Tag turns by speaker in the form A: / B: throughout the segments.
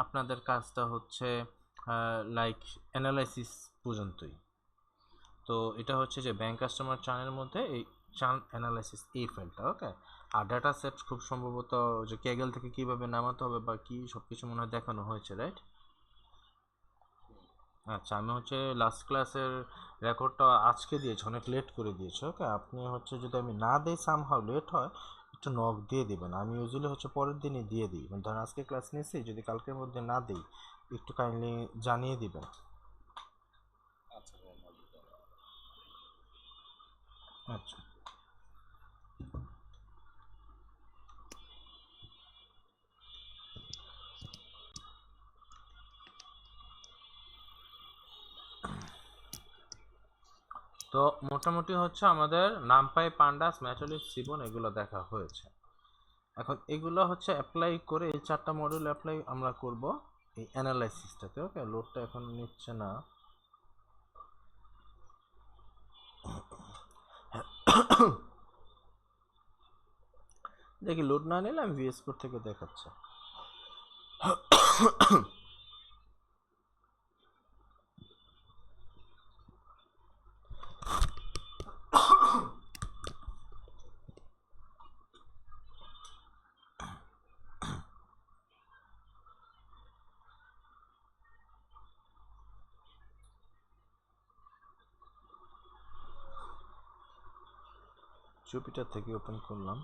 A: আপনাদের কাজটা হচ্ছে লাইক অ্যানালাইসিস পর্যন্তই। তো এটা হচ্ছে যে ব্যাংক কাস্টমার চানের মধ্যে এই চান অ্যানালাইসিস এই ফাইলটা, ওকে। আর ডাটা সেট খুব সম্ভবত যে ক্যাগেল থেকে কিভাবে নামাতে হবে বা কি সব কিছু মনে হয় দেখানো হয়েছে, রাইট? আচ্ছা, আমি হচ্ছে লাস্ট ক্লাসের রেকর্ডটা আজকে দিয়েছি, অনেক লেট করে দিয়েছি, ওকে। আপনি হচ্ছে যদি আমি না দিই, সামহাও লেট হয়, একটু নক দিয়ে দিবেন। আমি ইউজুয়ালি হচ্ছে পরের দিনই দিয়ে দিই, মানে ধরেন আজকে ক্লাস নিয়েছি, যদি কালকের মধ্যে না দিই একটু কাইন্ডলি জানিয়ে দিবেন। আচ্ছা, তো মোটামুটি হচ্ছে আমাদের নামপাই, পান্ডাস, ম্যাটলিক, সিবন এগুলো দেখা হয়েছে। এখন এগুলো হচ্ছে অ্যাপ্লাই করে, এই চারটা মডিউল অ্যাপ্লাই আমরা করব এই অ্যানালাইসিসটাতে, ওকে। লোডটা এখন নিচ্ছে না। দেখি লোড না নিলে আমি ভিএস কোড থেকে দেখাচ্ছি। জুপিটার থেকে ওপেন করলাম।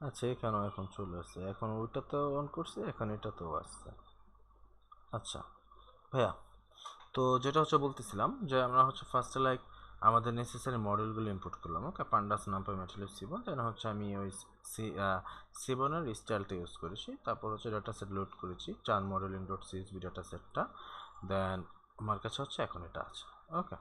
A: আচ্ছা, এখানেও এখন চলে আসছে, এখন ওইটাতেও অন করছে, এখন এটাতেও আসছে। আচ্ছা ভাইয়া, তো যেটা হচ্ছে বলতেছিলাম যে আমরা হচ্ছে ফার্স্টে লাইক আমাদের নেসেসারি মডেলগুলো ইম্পোর্ট করলাম, ওকে। পান্ডাস, নামপাই, ম্যাটলিক, সিবন। দেন হচ্ছে আমি ওই সিবনের স্টাইলটা ইউজ করেছি। তারপর হচ্ছে ডাটা সেট লোড করেছি, চান মডেলিং ডট সিএসভি ডাটা সেটটা। দেন আমার কাছে হচ্ছে এখন এটা আছে, ওকে।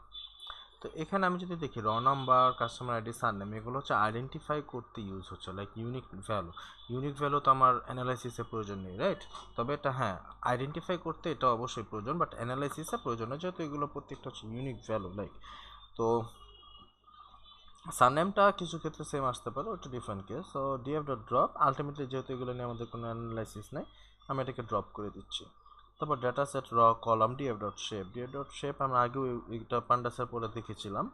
A: তো এখানে আমি যদি দেখি র নাম্বার, কাস্টমার আইডি, সারনেম, এগুলো হচ্ছে আইডেন্টিফাই করতে ইউজ হচ্ছে, like unique value. Unique value তো আমার অ্যানালাইসিসে প্রয়োজন নেই, রাইট? তবে এটা হ্যাঁ, আইডেন্টিফাই করতে এটা অবশ্যই প্রয়োজন, বাট অ্যানালাইসিসে প্রয়োজন না, যেহেতু এগুলো প্রত্যেকটা হচ্ছে ইউনিক ভ্যালু, লাইক। তো সারনেমটা কিছু ক্ষেত্রে সেম আসতে পারে, ওটা different case. So DF dot drop, ultimately যেহেতু এগুলো নিয়ে আমাদের কোনো অ্যানালাইসিস নেই, আমি এটাকে ড্রপ করে দিচ্ছি। তারপর ডাটা সেট র column DF dot shape. DF dot shape আমরা আগেও এটা পান্ডাসের পরে দেখেছিলাম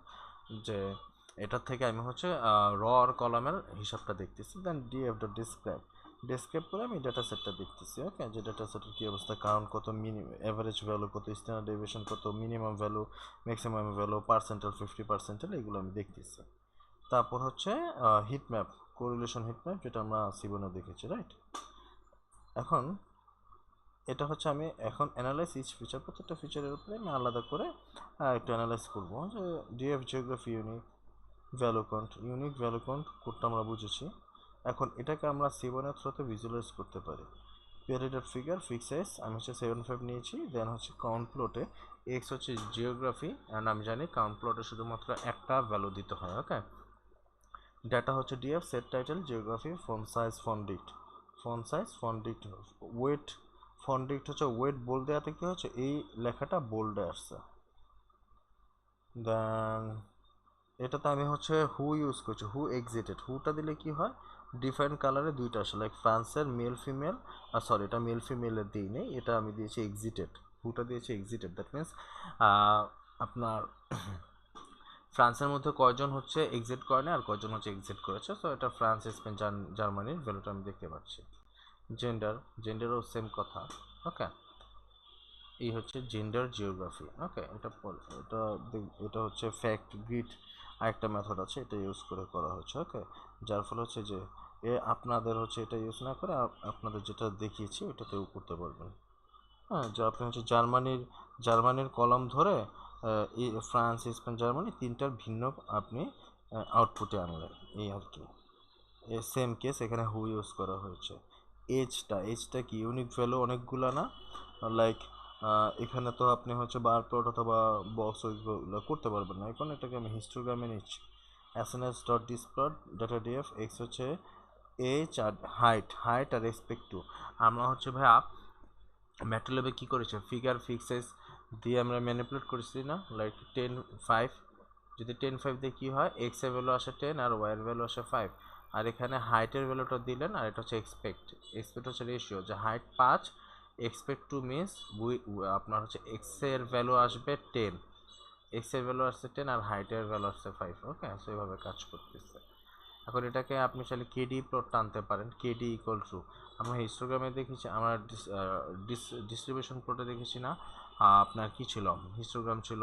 A: যে এটার থেকে আমি হচ্ছে র আর কলামের হিসাবটা দেখতেছি। দেন ডিএফ ডট ডিসক্রাইব, ডিসক্রাইব করে আমি ডাটা সেটটা দেখতেছি, ওকে। যে ডাটা সেটের কী অবস্থা, কাউন্ট কত, অ্যাভারেজ ভ্যালু কত, স্ট্যান্ডার্ড ডেভিয়েশন কত, minimum value, maximum value, parental, 50%, এগুলো আমি দেখতেছি। তারপর হচ্ছে hit map, correlation hit map, যেটা আমরা সিবনে দেখেছি, রাইট? এখন এটা হচ্ছে আমি এখন অ্যানালাইজ ইচ ফিচার, প্রত্যেকটা ফিচারের উপরে আমি আলাদা করে একটু অ্যানালাইজ করবো। যে DF geography unique value count, unique value count কোডটা আমরা বুঝেছি। এখন এটাকে আমরা সিবনের থ্রুতে ভিজুয়ালাইজ করতে পারি। পিরিয়ডের ফিগার, ফিক্স সাইজ আমি হচ্ছে 75 নিয়েছি। দেন হচ্ছে কাউন্ট প্লটে এক্স হচ্ছে জিওগ্রাফি, অ্যান্ড আমি জানি কাউন্ট প্লটে শুধুমাত্র একটা ভ্যালু দিতে হয়, ওকে। ডাটা হচ্ছে df, set title, geography, font size, font dict, font size, font dict, weight. Font dict হচ্ছে ওয়েট বোল্ড দেওয়াতে কি হচ্ছে এই লেখাটা বোল্ডে আসছে। দেন এটাতে আমি হচ্ছে হু ইউজ করছি, হু এক্সিটেড। হুটা দিলে কি হয়, ডিফারেন্ট কালারে দুইটা আসে, লাইক ফ্রান্সের মেল ফিমেল, সরি এটা মেল ফিমেলের দিই নেই, এটা আমি দিয়েছি এক্সিটেড, হুটা দিয়েছি এক্সিটেড। দ্যাট মিনস আপনার ফ্রান্সের মধ্যে কয়জন হচ্ছে এক্সিট করে না আর কয়জন হচ্ছে এক্সিট করেছে। সো এটা ফ্রান্স, স্পেন, জার্মানির ভ্যালুটা আমি দেখতে পাচ্ছি। জেন্ডার, জেন্ডারও সেম কথা, ওকে। এই হচ্ছে জেন্ডার জিওগ্রাফি, ওকে। এটা এটা হচ্ছে ফ্যাক্ট গ্রিড, আরেকটা মেথড আছে, এটা ইউজ করে করা হচ্ছে, ওকে। যার ফলে হচ্ছে যে আপনাদের হচ্ছে এটা ইউজ না করে আপনাদের যেটা দেখিয়েছি ওটাতেও করতে পারবেন। হ্যাঁ, যে আপনি হচ্ছে জার্মানির কলাম ধরে ফ্রান্স, স্পেন, জার্মানি তিনটার ভিন্ন আপনি আউটপুটে আনলেন, এই আর কি। সেম কেস এখানে ইউজ করা হয়েছে। এজটা কি ইউনিক ভ্যালু অনেকগুলো না, লাইক এখানে তো আপনি হচ্ছে বার প্লট অথবা বক্স ওইগুলো করতে পারবেন না। এখন এটাকে আমি হিস্টোগ্রামে নিচ্ছি। SNS dot displot data df x হচ্ছে এইচ আর হাইট আর রেসপেক্ট টু। আমরা হচ্ছে ভাইয়া ম্যাটল্যাবে কী করেছে, ফিগার ফিক্সেস দিয়ে আমরা ম্যানিপুলেট করেছি না, লাইক 10 5। যদি 10 5 দিয়ে কী হয়, এক্স এর ভ্যালু আসে 10 আর ওয়াই এর ভ্যালু আসে 5। আর এখানে হাইটের ভ্যালুটা দিলেন, আর এটা হচ্ছে এক্সপেক্ট হচ্ছে রেশিও, যে হাইট 5, এক্সপেক্ট টু মিনস আপনার হচ্ছে এক্স এর ভ্যালু আসবে 10, এক্স এর ভ্যালু আসছে 10 আর হাইটের ভ্যালু আসছে 5। ওকে, সো এইভাবে কাজ করতেছে। এখন এটাকে আপনি চাইলে কেডি প্লট টানতে পারেন, কেডি ইকুয়াল টু, আমরা হিস্টোগ্রামে দেখেছি, আমরা ডিস্ট্রিবিউশন প্লটে দেখেছি না, আপনার কি ছিল, হিস্টোগ্রাম ছিল,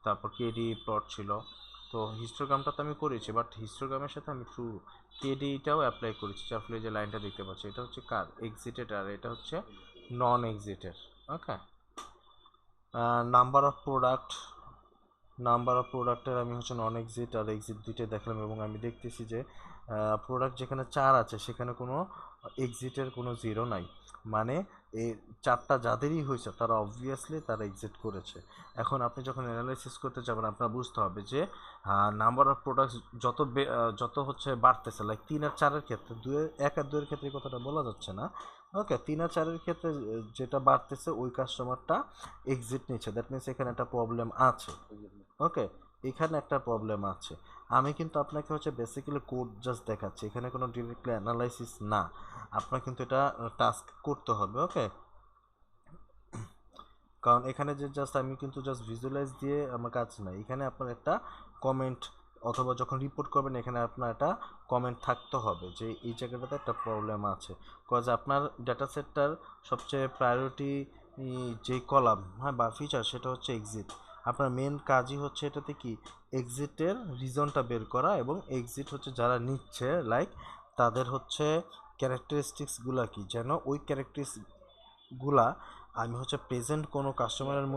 A: তারপর কেডি প্লট ছিল। তো হিস্টোগ্রামটা তো আমি করেছি, বাট হিস্টোগ্রামের সাথে আমি একটু কেডিটাও অ্যাপ্লাই করেছি, যার ফলে যে লাইনটা দেখতে পাচ্ছি এটা হচ্ছে কার এক্সিটেড আর এটা হচ্ছে নন এক্সিটেড। ওকে, নাম্বার অফ প্রোডাক্টের আমি হচ্ছে নন এক্সিট আর এক্সিট দুইটাই দেখলাম, এবং আমি দেখতেছি যে প্রোডাক্ট যেখানে 4 আছে সেখানে কোনো এক্সিটের কোনো জিরো নাই, মানে এই 4টা যাদেরই হয়েছে তারা অবভিয়াসলি তারা এক্সিট করেছে। এখন আপনি যখন অ্যানালাইসিস করতে যাবেন আপনার বুঝতে হবে যে নাম্বার অফ প্রোডাক্টস যত হচ্ছে বাড়তেছে, লাইক 3 আর 4-এর ক্ষেত্রে, 1 আর 2-এর ক্ষেত্রে কথাটা বলা যাচ্ছে না। ওকে, 3 আর 4-এর ক্ষেত্রে যেটা বাড়তেছে ওই কাস্টমারটা এক্সিট নিচ্ছে, দ্যাট মিনস এখানে একটা প্রবলেম আছে। ওকে, এখানে একটা প্রবলেম আছে। আমি কিন্তু আপনাকে হচ্ছে বেসিক্যালি কোড জাস্ট দেখাচ্ছি, এখানে কোনো ডিরেক্টলি অ্যানালাইসিস না, আপনার কিন্তু এটা টাস্ক করতে হবে। ওকে, কারণ এখানে যে জাস্ট আমি কিন্তু জাস্ট ভিজুয়ালাইজ দিয়ে আমার কাজ নাই, এখানে আপনার একটা কমেন্ট অথবা যখন রিপোর্ট করবেন এখানে আপনার একটা কমেন্ট থাকতে হবে যে এই জায়গাটাতে একটা প্রবলেম আছে, কজ আপনার ডাটা সেটটার সবচেয়ে প্রায়োরিটি যে কলাম, হ্যাঁ, বা ফিচার, সেটা হচ্ছে এক্সিট। আপনার মেন কাজই হচ্ছে এটাতে কি, এক্সিটের রিজনটা বের করা, এবং এক্সিট হচ্ছে যারা নিচ্ছে লাইক তাদের হচ্ছে ক্যারেক্টারিস্টিক্সগুলা কি, যেন ওই ক্যারেক্টারিস্টিক্সগুলা আমি হচ্ছে প্রেজেন্ট কোনো কাস্টমারের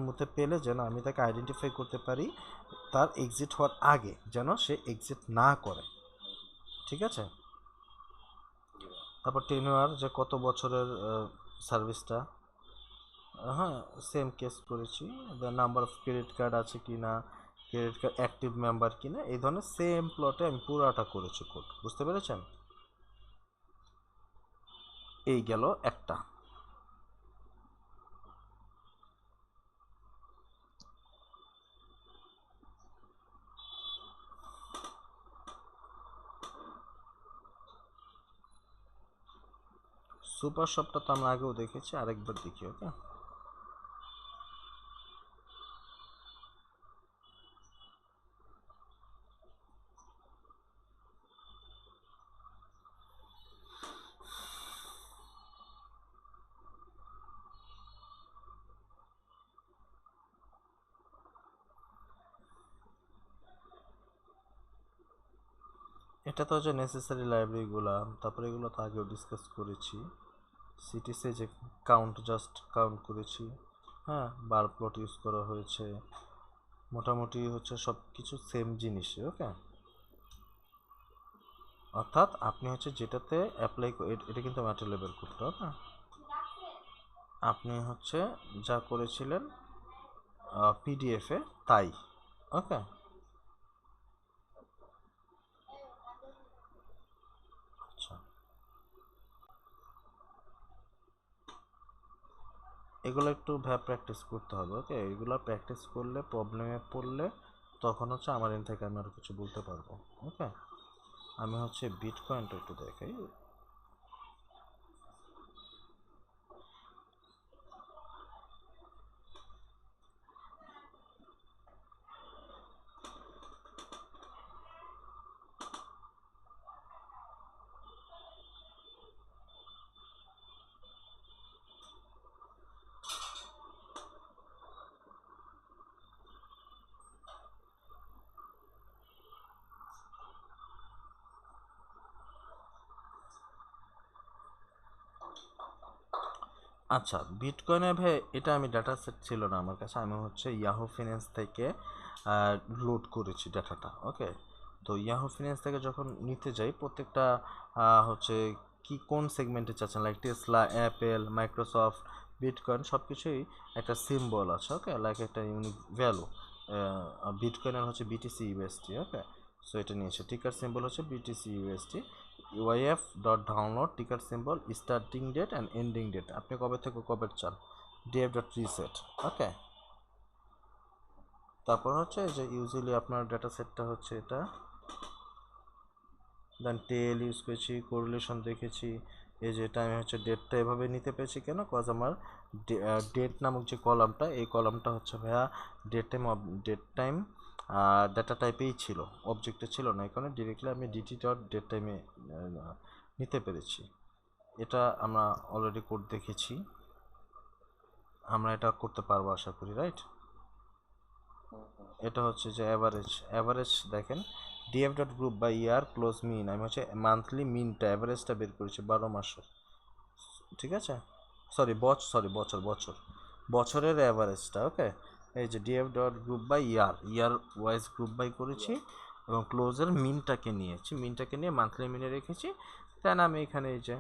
A: মধ্যে পেলে যেন আমি তাকে আইডেন্টিফাই করতে পারি তার এক্সিট হওয়ার আগে, যেন সে এক্সিট না করে। ঠিক আছে, তারপর টেনিওর, যে কত বছরের সার্ভিসটা, হ্যাঁ, সেম কেস করেছি। নাম্বার অফ ক্রেডিট কার্ড আছে কি না, ক্রেডিট কার্ড অ্যাক্টিভ মেম্বার কি না, এই ধরনের সেম প্লটে আমি পুরাটা করেছি কোড, বুঝতে পেরেছেন? এই গেল একটা। সুপার শপটা তো আমরা আগেও দেখেছি, আরেকবার দেখি। ওকে, এটা তো হচ্ছে নেসেসারি লাইব্রেরিগুলা, তারপরে এগুলো তো আগেও ডিসকাস করেছি। সিটিসে যে কাউন্ট করেছি, হ্যাঁ, বার প্লট ইউজ করা হয়েছে, মোটামুটি হচ্ছে সব কিছু সেম জিনিসই। ওকে, অর্থাৎ আপনি হচ্ছে যেটাতে অ্যাপ্লাই, এটা কিন্তু ম্যাটেরিয়াল লেভেল করতে হবে, আপনি হচ্ছে যা করেছিলেন পিডিএফে তাই। ওকে, আচ্ছা, এগুলো একটু প্র্যাকটিস করতে হবে। ওকে, এগুলো প্র্যাকটিস করলে, প্রবলেমে পড়লে তখন হচ্ছে আমার এন থেকে আমি আরও কিছু বলতে পারবো। ওকে, আমি হচ্ছে বিটকয়েনটা একটু দেখাই। আচ্ছা, বিটকয়েনের ভাই এটা আমি ডাটা সেট ছিল না আমার কাছে, আমি হচ্ছে ইয়াহু ফিন্যান্স থেকে লোড করেছি ডাটাটা। ওকে, তো ইয়াহু ফিন্যান্স থেকে যখন নিতে যাই প্রত্যেকটা হচ্ছে কি কোন সেগমেন্টে চাচ্ছেন, like Tesla, Apple, Microsoft, bitcoin সব কিছুই একটা সিম্বল আছে, ওকে, লাইক একটা ইউনিক ভ্যালু। বিটকয়েনের হচ্ছে বিটিসি ইউএসটি, ওকে। সো এটা নিয়েছে, টিকার সিম্বল হচ্ছে BTC UST. YF dot download ticker symbol, starting date and ending date, আপনি কবে থেকে কবে চান, ডিএফ ডট রিসেট, ওকে। তারপর হচ্ছে যে ইউজুয়ালি আপনার ডেটা সেটটা হচ্ছে এটা, দেন টেল ইউজ করেছি, কোরিলেশন দেখেছি। এই যে টাইম হচ্ছে ডেটটা এভাবে নিতে পেরেছি কেন, কজ আমার ডেট নামক যে কলামটা, এই কলামটা হচ্ছে ভাইয়া ডেট টাইম ডাটা টাইপেই ছিল, অবজেক্টে ছিল না, এখানে ডিরেক্টলি আমি ডিটি ডট ডেট টাইমে নিতে পেরেছি। এটা আমরা অলরেডি কোড দেখেছি, আমরা এটা করতে পারবো আশা করি, রাইট। এটা হচ্ছে যে অ্যাভারেজ দেখেন, df dot group by year close mean, আমি হচ্ছে মান্থলি মিনটা অ্যাভারেজটা বের করেছি 12 মাসের, ঠিক আছে, বছরের অ্যাভারেজটা, ওকে। এই যে DF dot group by year wise group by করেছি এবং ক্লোজের মিনটাকে নিয়ে মান্থলি মিনে রেখেছি। দেন আমি এখানে এই যে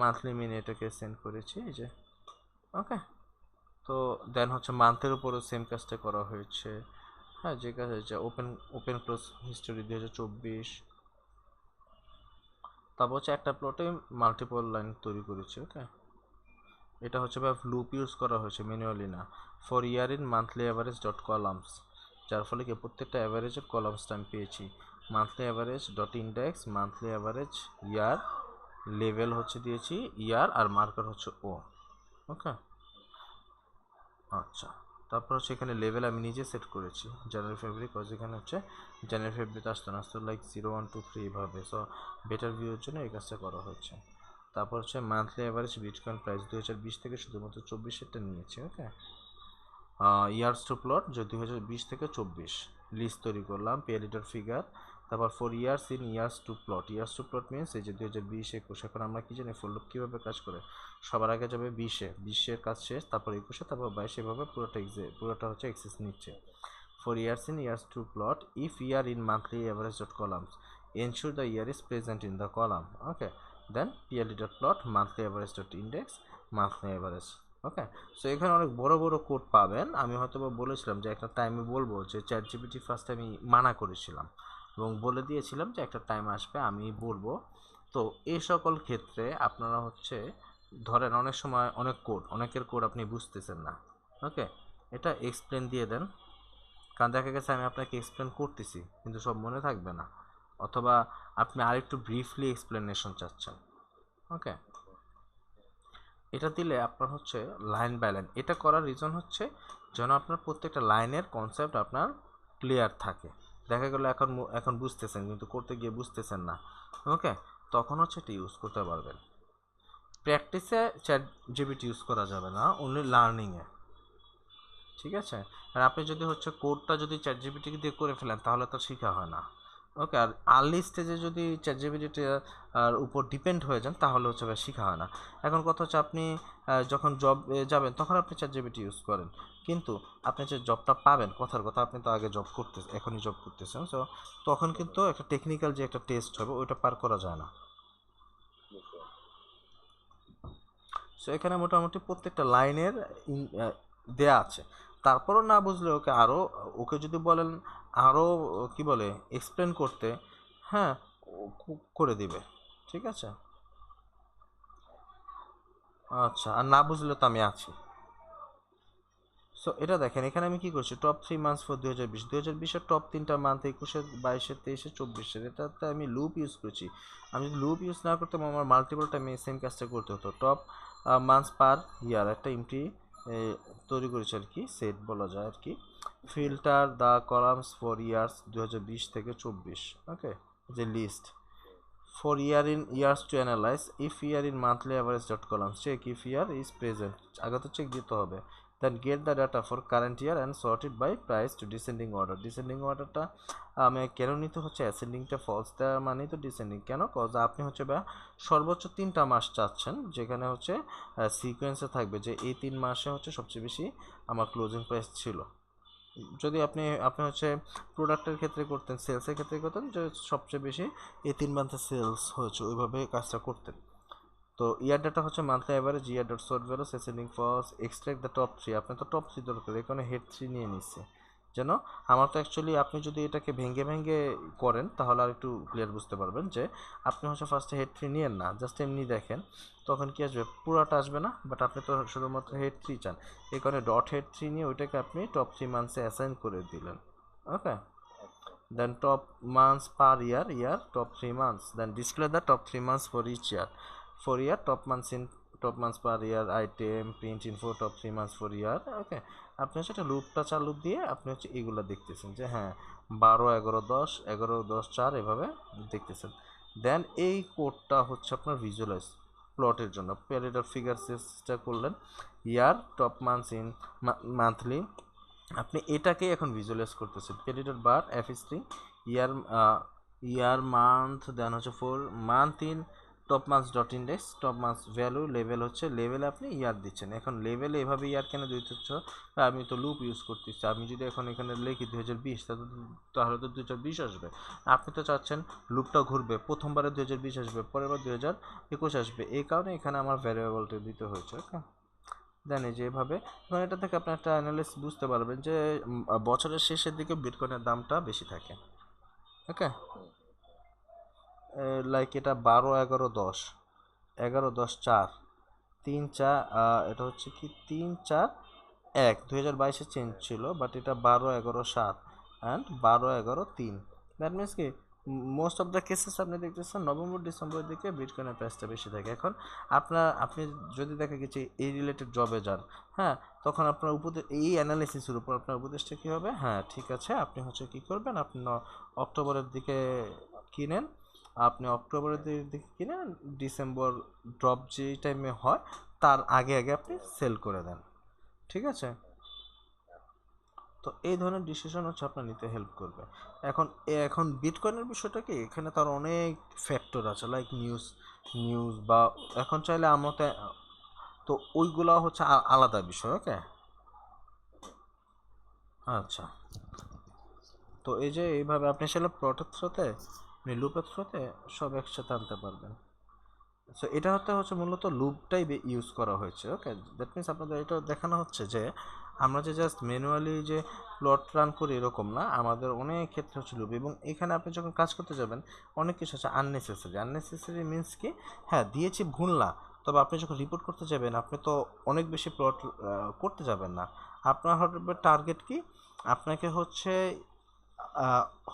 A: মান্থলি মিনে এটাকে সেন্ড করেছি, এই যে, ওকে। তো দেন হচ্ছে মান্থের উপরও সেম কাজটা করা হয়েছে, হ্যাঁ, যে কাজ হয়েছে ওপেন ক্লোজ হিস্টোরি 2024। তারপর হচ্ছে একটা প্লটে মাল্টিপল লাইন তৈরি করেছি, ওকে। এটা হচ্ছে বা লুপ ইউজ করা হয়েছে, ম্যানুয়ালি না। For year in monthly average dot columns, যার ফলে কি প্রত্যেকটা অ্যাভারেজের কলামসটা আমি পেয়েছি। Monthly average dot index, monthly average year, level হচ্ছে দিয়েছি ইয়ার আর মার্কার হচ্ছে ও, ওকে। আচ্ছা, তারপর হচ্ছে এখানে লেভেল আমি নিজে সেট করেছি জানুয়ারি ফেব্রুয়ারি, কজ এখানে হচ্ছে জানুয়ারি ফেব্রুয়ারিতে আসতো লাইক 0 1 2 3 এভাবে। সো বেটার ভিউর জন্য এই কাজটা করা হচ্ছে। তারপর হচ্ছে মান্থলি অ্যাভারেজ বিটকয়েন প্রাইস 2020 থেকে শুধুমাত্র 24-এরটা নিয়েছি, ওকে। ইয়ার্স টু প্লট যে 2020 থেকে 24 লিস্ট তৈরি করলাম, পে লিটার ফিগার। তারপর 4 years in years to plot means এই যে 2020 21। এখন আমরা কি জানি ফর লুপ কীভাবে কাজ করে, সবার আগে যাবে 20-এর কাজ শেষ, তারপর 21, তারপর 22, এভাবে পুরোটা হচ্ছে এক্সেস নিচ্ছে। 4 years in years to plot, if year in monthly average dot columns, ensure the year is present in the column, okay. Then PLD dot plot monthly average dot index, monthly average, okay. So এখানে অনেক বড় বড় code পাবেন। আমি হয়তো বলেছিলাম যে একটা টাইমে বলবো যে চ্যাট জিপিটি ফার্স্ট আমি মানা করেছিলাম এবং বলে দিয়েছিলাম যে একটা টাইম আসবে আমি বলবো। তো এই সকল ক্ষেত্রে আপনারা হচ্ছে ধরেন অনেক সময় অনেকের কোড আপনি বুঝতেছেন না, ওকে, এটা এক্সপ্লেন দিয়ে দেন, কারণ দেখা গেছে আমি আপনাকে এক্সপ্লেন করতেছি কিন্তু সব মনে থাকবে না, অথবা আপনি আরেকটু ব্রিফলি এক্সপ্লেনেশন চাচ্ছেন, ওকে। এটা দিলে আপনার হচ্ছে লাইন বাই লাইন, এটা করার রিজন হচ্ছে যেন আপনার প্রত্যেকটা লাইনের কনসেপ্ট আপনার ক্লিয়ার থাকে। দেখা গেল এখন বুঝতেছেন কিন্তু করতে গিয়ে বুঝতেছেন না, ওকে, তখন হচ্ছে এটা ইউজ করতে পারবেন। প্র্যাকটিসে চ্যাট জিপিটি ইউজ করা যাবে না, অনলি লার্নিংয়ে, ঠিক আছে। আর আপনি যদি হচ্ছে কোডটা যদি চ্যাট জিপিটি দিয়ে করে ফেলেন তাহলে তো শেখা হয় না, ওকে। আর আর্লি স্টেজে যদি চ্যাট জিপিটির উপর ডিপেন্ড হয়ে যান তাহলে হচ্ছে শেখা হয় না। এখন কথা হচ্ছে আপনি যখন জব যাবেন তখন আপনি চ্যাট জিপিটি ইউজ করেন, কিন্তু আপনি যে জবটা পাবেন, কথার কথা আপনি তো আগে এখনই জব করতেছেন, সো তখন কিন্তু একটা টেকনিক্যাল যে একটা টেস্ট হবে ওইটা পার করা যায় না। সো এখানে মোটামুটি প্রত্যেকটা লাইনের দেয়া আছে। তারপরও না বুঝলে ওকে যদি বলেন আরও কি বলে এক্সপ্লেন করতে, হ্যাঁ, করে দিবে, ঠিক আছে। আচ্ছা, আর না বুঝলে তো আমি আছি। সো এটা দেখেন এখানে আমি কি করছি, টপ 3 মান্থস ফর 2020-এর টপ 3টা মান্থ 21-এর 22-এর 23-এর 24-এর, এটাতে আমি লুপ ইউজ করছি। আমি যদি লুপ ইউজ না করতাম আমার মাল্টিপল টাইমে সেম কাজটা করতে হতো। টপ মান্থস পার ইয়ার একটা এমটি তৈরি করেছি আর কি, সেট বলা যায় আর কি। Filter the columns for years 2020 থেকে 24, ওকে, যে list. For year in years to analyze, if year in monthly average dot columns, check if year is present, আগে তো চেক দিতে হবে। Then get the data for current year and sort it by price to descending order. Descending orderটা আমি কেন নিতে হচ্ছে, অ্যাসেন্ডিংটা false দেওয়া মানেই তো ডিসেন্ডিং। কেন, কজ আপনি হচ্ছে সর্বোচ্চ 3টা মাস চাচ্ছেন, যেখানে হচ্ছে সিকোয়েন্সে থাকবে যে এই 3 মাসে হচ্ছে সবচেয়ে বেশি আমার ক্লোজিং প্রাইস ছিল। যদি আপনি হচ্ছে প্রোডাক্টের ক্ষেত্রে করতেন, সেলসের ক্ষেত্রে করতেন যে সবচেয়ে বেশি এই 3 মান্থে সেলস হয়েছে, ওইভাবে কাজটা করতেন। তো ইয়ার ডাটা হচ্ছে monthly average year dot sort value ascending for extract the top 3। আপনি তো টপ 3 দরকার, এখানে হেড 3 নিয়ে নিচ্ছে যেন আমার তো অ্যাকচুয়ালি আপনি যদি এটাকে ভেঙে ভেঙে করেন তাহলে আর একটু ক্লিয়ার বুঝতে পারবেন যে আপনি হচ্ছে ফার্স্টে হেড 3 নিয়েন না, জাস্ট এমনি দেখেন তখন কি আসবে, পুরোটা আসবে না, বাট আপনি তো শুধুমাত্র হেড 3 চান, এই কারণে ডট হেড 3 নিয়ে ওইটাকে আপনি টপ 3 মান্থসে অ্যাসাইন করে দিলেন। ওকে, then top months per year top 3 months, then display the top 3 months for each year. For year top months per year item print info top 3 months for year. ওকে, আপনি হচ্ছে একটা লুপটা চালু দিয়ে আপনি হচ্ছে এগুলো দেখতেছেন যে হ্যাঁ 12 11 10 11 10 4 এভাবে দেখতেছেন। দেন এই কোডটা হচ্ছে আপনার ভিজুয়ালাইজ প্লটের জন্য প্যারেডর ফিগার সিস্টেম করলেন ইয়ার টপ মান্থস ইন মান্থলি, আপনি এটাকে এখন ভিজুয়ালাইজ করতেছেন ক্রেডিটেড বার এফ স্ট্রিং ইয়ার ইয়ার মান্থ দেন হচ্ছে four month in top months dot index top months value level হচ্ছে লেভেলে আপনি ইয়ার দিচ্ছেন। এখন লেভেলে এভাবে ইয়ার কেন দিতে হচ্ছে, আমি তো লুপ ইউজ করতেছি, আমি যদি এখন এখানে লিখি 2020 তাহলে তো 2020 আসবে, আপনি তো চাচ্ছেন লুপটা ঘুরবে, প্রথমবারে 2020 আসবে, পরের বার 2021 আসবে, এই কারণে এখানে আমার ভ্যারিয়েবলটা দিতে হয়েছে। ওকে, জানি যে এভাবে এখন এটা থেকে আপনি একটা অ্যানালিসিস বুঝতে পারবেন যে বছরের শেষের দিকে বিটকয়েনের দামটা বেশি থাকে। ওকে, লাইক এটা 12 11 10 11 10 4 3 4 এটা হচ্ছে কি 3 4 1 2022-এ চেঞ্জ ছিল, বাট এটা 12 11 7 অ্যান্ড 12 11 3, দ্যাট মিনস কি মোস্ট অফ দ্য কেসেস আপনি দেখতেছেন নভেম্বর ডিসেম্বরের দিকে বিটকয়েনের প্রাইসটা বেশি থাকে। এখন আপনি যদি দেখা গেছে এই রিলেটেড জবে যান, হ্যাঁ, তখন আপনার উপদেশ এই অ্যানালিসিসের উপর আপনার উপদেশটা কী হবে, হ্যাঁ ঠিক আছে আপনি হচ্ছে কী করবেন, আপনি অক্টোবরের দিকে কিনেন, আপনি অক্টোবরের দিকে কিনেন, ডিসেম্বর ড্রপ যেই টাইমে হয় তার আগে আগে আপনি সেল করে দেন। ঠিক আছে, তো এই ধরনের ডিসিশন হচ্ছে আপনার নিতে হেল্প করবে। এখন বিটকয়েনের বিষয়টা কি, এখানে তার অনেক ফ্যাক্টর আছে লাইক নিউজ বা এখন চাইলে আমরা তো ওইগুলো হচ্ছে আলাদা বিষয়। ওকে, আচ্ছা, তো এই যে এইভাবে আপনি আসলে প্লটের থ্রোতে আপনি লুপের থ্রোতে সব একসাথে আনতে পারবেন। সো এটা হচ্ছে মূলত লুপটাই ইউজ করা হয়েছে। ওকে, দ্যাট মিনস আপনাদের এটা দেখানো হচ্ছে যে আমরা যে জাস্ট ম্যানুয়ালি যে প্লট রান করি এরকম না, আমাদের অনেক ক্ষেত্রে হচ্ছে লুপ, এবং এখানে আপনি যখন কাজ করতে যাবেন অনেক কিছু হচ্ছে আননেসেসারি মিনস কি, হ্যাঁ দিয়েছি ভুল না, তবে আপনি যখন রিপোর্ট করতে যাবেন আপনি তো অনেক বেশি প্লট করতে যাবেন না, আপনার হবে টার্গেট কি, আপনাকে হচ্ছে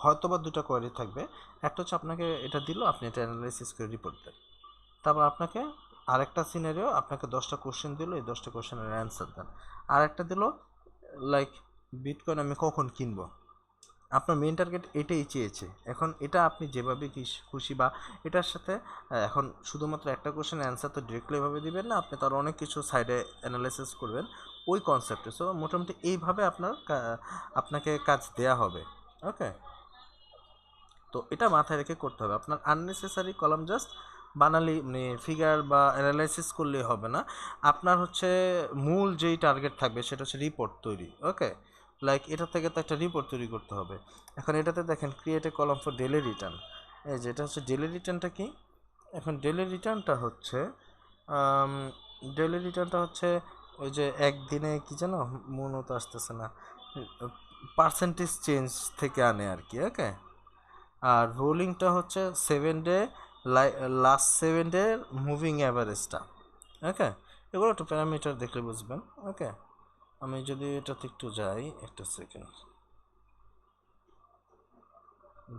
A: হয়তো বা দুটো কোয়ারি থাকবে, একটা হচ্ছে আপনাকে এটা দিল আপনি এটা অ্যানালাইসিস করে রিপোর্ট দেন, তারপর আপনাকে আরেকটা সিনারিও আপনাকে 10টা কোশ্চেন দিল, এই 10টা কোশ্চেনের অ্যান্সার দেন, আর একটা দিল লাইক বিটকয়েন আমি কখন কিনবো, আপনার মেন টার্গেট এটাই চেয়েছে। এখন এটা আপনি যেভাবে খুশি বা এটার সাথে এখন শুধুমাত্র একটা কোশ্চেন অ্যান্সার তো ডিরেক্টলি এভাবে দিবেন না, আপনি তার অনেক কিছু সাইডে অ্যানালাইসিস করবেন ওই কনসেপ্টে। সো মোটামুটি এইভাবে আপনাকে কাজ দেয়া হবে। ওকে, তো এটা মাথায় রেখে করতে হবে, আপনার আননেসেসারি কলাম জাস্ট বানালি মানে ফিগার বা অ্যানালাইসিস করলে হবে না, আপনার হচ্ছে মূল যেই টার্গেট থাকবে সেটা হচ্ছে রিপোর্ট তৈরি। ওকে, লাইক এটা থেকে তো একটা রিপোর্ট তৈরি করতে হবে। এখন এটাতে দেখেন create a column for daily return, এই যেটা হচ্ছে ডেলি রিটার্নটা কি, এখন ডেলি রিটার্নটা হচ্ছে ওই যে একদিনে কি যেন মূলত আসতেছে না, পার্সেন্টেজ চেঞ্জ থেকে আনে আর কি। ওকে, আর রোলিংটা হচ্ছে 7 ডে লাস্ট 7 ডে মুভিং অ্যাভারেজটা। ওকে, এগুলো একটু প্যারামিটার দেখলে বুঝবেন। ওকে, আমি যদি এটাতে একটু যাই একটা সেকেন্ড,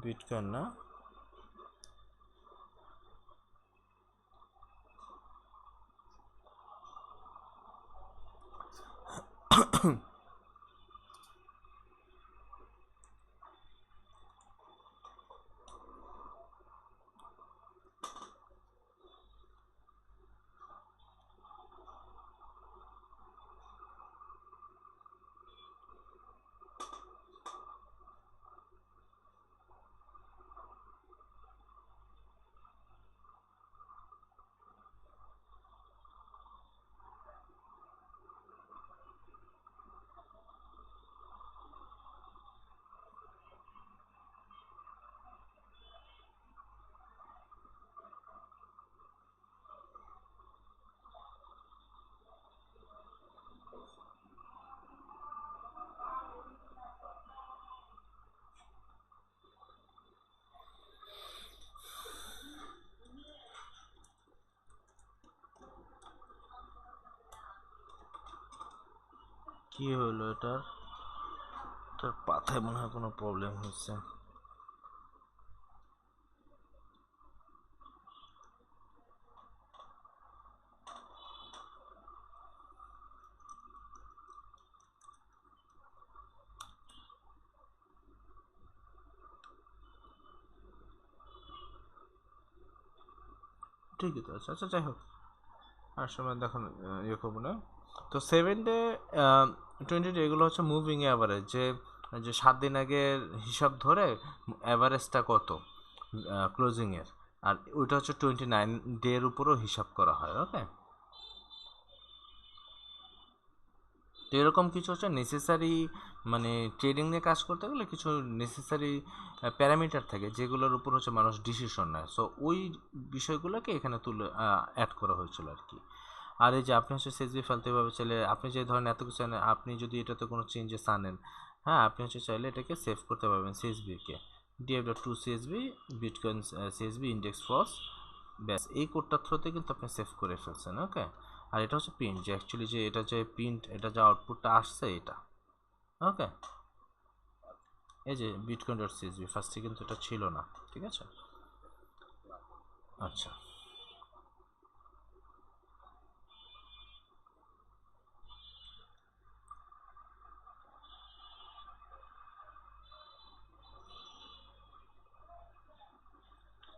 A: বিটকয়েন না কি হলো এটার পাথায় মনে হয় কোনো প্রবলেম হচ্ছে। ঠিকই তো আছে, আচ্ছা যাই হোক আর সময় দেখুন ইয়ে করবো না। তো 7 ডে 20 ডে এগুলো হচ্ছে মুভিং অ্যাভারেজ, যে যে 7 দিন আগের হিসাব ধরে অ্যাভারেজটা কত ক্লোজিংয়ের, আর ওইটা হচ্ছে 29 ডের উপরও হিসাব করা হয়। ওকে, তো এরকম কিছু হচ্ছে নেসেসারি, মানে ট্রেডিং নিয়ে কাজ করতে গেলে কিছু নেসেসারি প্যারামিটার থাকে যেগুলোর উপর হচ্ছে মানুষ ডিসিশন নেয়। সো ওই বিষয়গুলোকে এখানে তুলে অ্যাড করা হয়েছিল আর কি। আর এই যে আপনি হচ্ছে সিএসবি ফেলতে হবে চাইলে, আপনি যে ধরেন এত কিছু আনেন, আপনি যদি এটাতে কোনো চেঞ্জেস আনেন, হ্যাঁ আপনি হচ্ছে চাইলে এটাকে সেভ করতে পারবেন সিএসবিকে, df.2 CSV bitcoin CSV index false, ব্যাস এই কোডটার থ্রুতে কিন্তু আপনি সেভ করে ফেলছেন। ওকে, আর এটা হচ্ছে প্রিন্ট, যে অ্যাকচুয়ালি যে এটা যে প্রিন্ট, এটা যে আউটপুটটা আসছে এটা। ওকে, এই যে বিটকয়েন ডট সিএসবি ফার্স্টে কিন্তু এটা ছিল না, ঠিক আছে। আচ্ছা,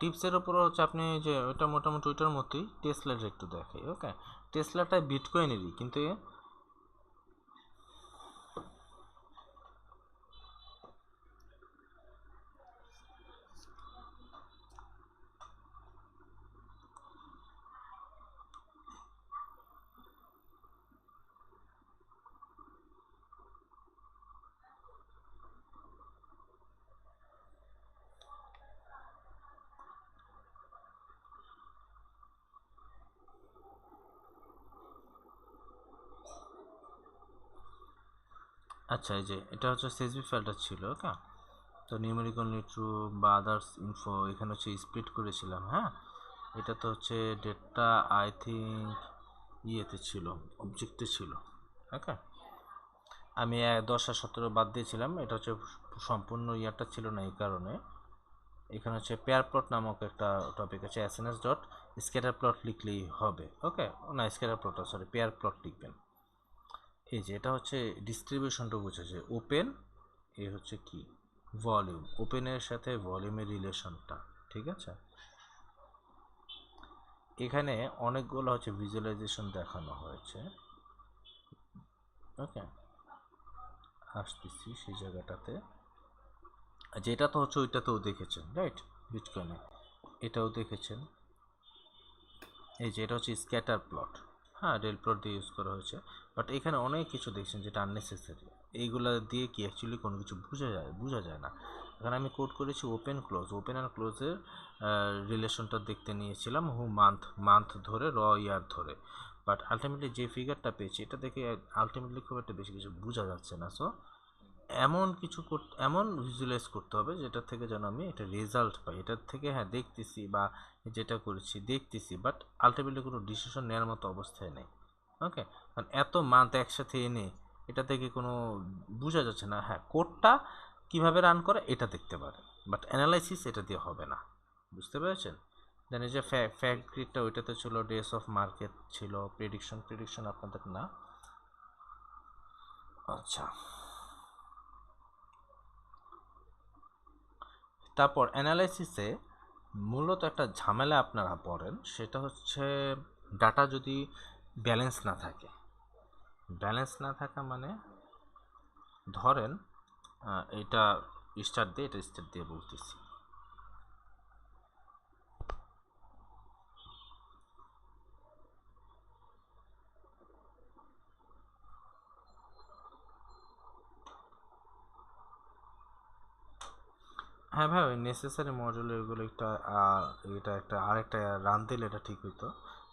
A: টিপসের ওপর হচ্ছে আপনি যে ওটা মোটামুটি ওইটার মতোই, টেসলাটা একটু দেখাই। ওকে, টেসলাটা বিটকয়েনেরই কিন্তু আচ্ছা এই যে এটা হচ্ছে সিএসভি ফাইলটা ছিল। ওকে, তো নিউমেরিক্যাল নিট্রু বা আদার্স ইনফো এখানে হচ্ছে স্প্লিট করেছিলাম। হ্যাঁ, এটা তো হচ্ছে ডেটটা আই থিঙ্ক ইয়েতে ছিল, অবজেক্টে ছিল। ওকে, আমি 10 আর 17 বাদ দিয়েছিলাম, এটা হচ্ছে সম্পূর্ণ ইয়ারটা ছিল না এই কারণে। এখানে হচ্ছে পেয়ার প্লট নামক একটা টপিক আছে, এসএনএস ডট স্ক্যাটার প্লট লিখলেই হবে। ওকে, না scatter plot sorry pair plot লিখবেন। এই যে এটা হচ্ছে ডিস্ট্রিবিউশনটা বুঝেছে, ওপেন এ হচ্ছে কি ভলিউম, ওপেনের সাথে ভলিউমের রিলেশনটা, ঠিক আছে। এখানে অনেকগুলো হচ্ছে ভিজুয়ালাইজেশন দেখানো হয়েছে। ওকে, আসতেছি সেই জায়গাটাতে, যেটা তো হচ্ছে ওইটাতেও দেখেছেন রাইট, বিটকয়েনে এটাও দেখেছেন। এই যে এটা হচ্ছে স্ক্যাটার প্লট, হ্যাঁ রেল প্লট দিয়ে ইউজ করা হয়েছে, বাট এখানে অনেক কিছু দেখছেন যেটা আননেসেসারি। এইগুলা দিয়ে কি অ্যাকচুয়ালি কোনো কিছু বোঝা যায় না। এখানে আমি কোড করেছি ওপেন ক্লোজ, ওপেন আর ক্লোজের রিলেশনটা দেখতে নিয়েছিলাম মান্থ ধরে ইয়ার ধরে, বাট আলটিমেটলি যে ফিগারটা পেয়েছি এটা দেখে আলটিমেটলি খুব একটা বেশি কিছু বোঝা যাচ্ছে না। সো এমন কিছু এমন ভিজুয়ালাইজ করতে হবে যেটা থেকে যেন আমি এটা রেজাল্ট পাই, এটার থেকে হ্যাঁ দেখতেছি বা যেটা করেছি দেখতেছি, বাট আলটিমেটলি কোনো ডিসিশন নেওয়ার মতো অবস্থায় নেই। ওকে, কারণ এত মান্থ একসাথে এনে এটা থেকে কোনো বোঝা যাচ্ছে না। হ্যাঁ, কোডটা কিভাবে রান করে এটা দেখতে পারে, বাট অ্যানালাইসিস এটা দিয়ে হবে না, বুঝতে পেরেছেন। দেন এই যে ফ্যাক্ট গ্রিডটা ওইটাতে ছিল ডেস অফ মার্কেট ছিল, প্রেডিকশন আপনাদের না। আচ্ছা, তারপর অ্যানালাইসিসে মূলত একটা ঝামেলা আপনারা পড়েন, সেটা হচ্ছে ডাটা যদি ব্যালেন্স না থাকে। ব্যালেন্স না থাকা মানে ধরেন এটা স্টার্ট দিয়ে বলতেছি। হ্যাঁ ভাই, ওই নেসেসারি মডেল এগুলো একটা এটা একটা আরেকটা রান দিলে এটা ঠিক হইতো,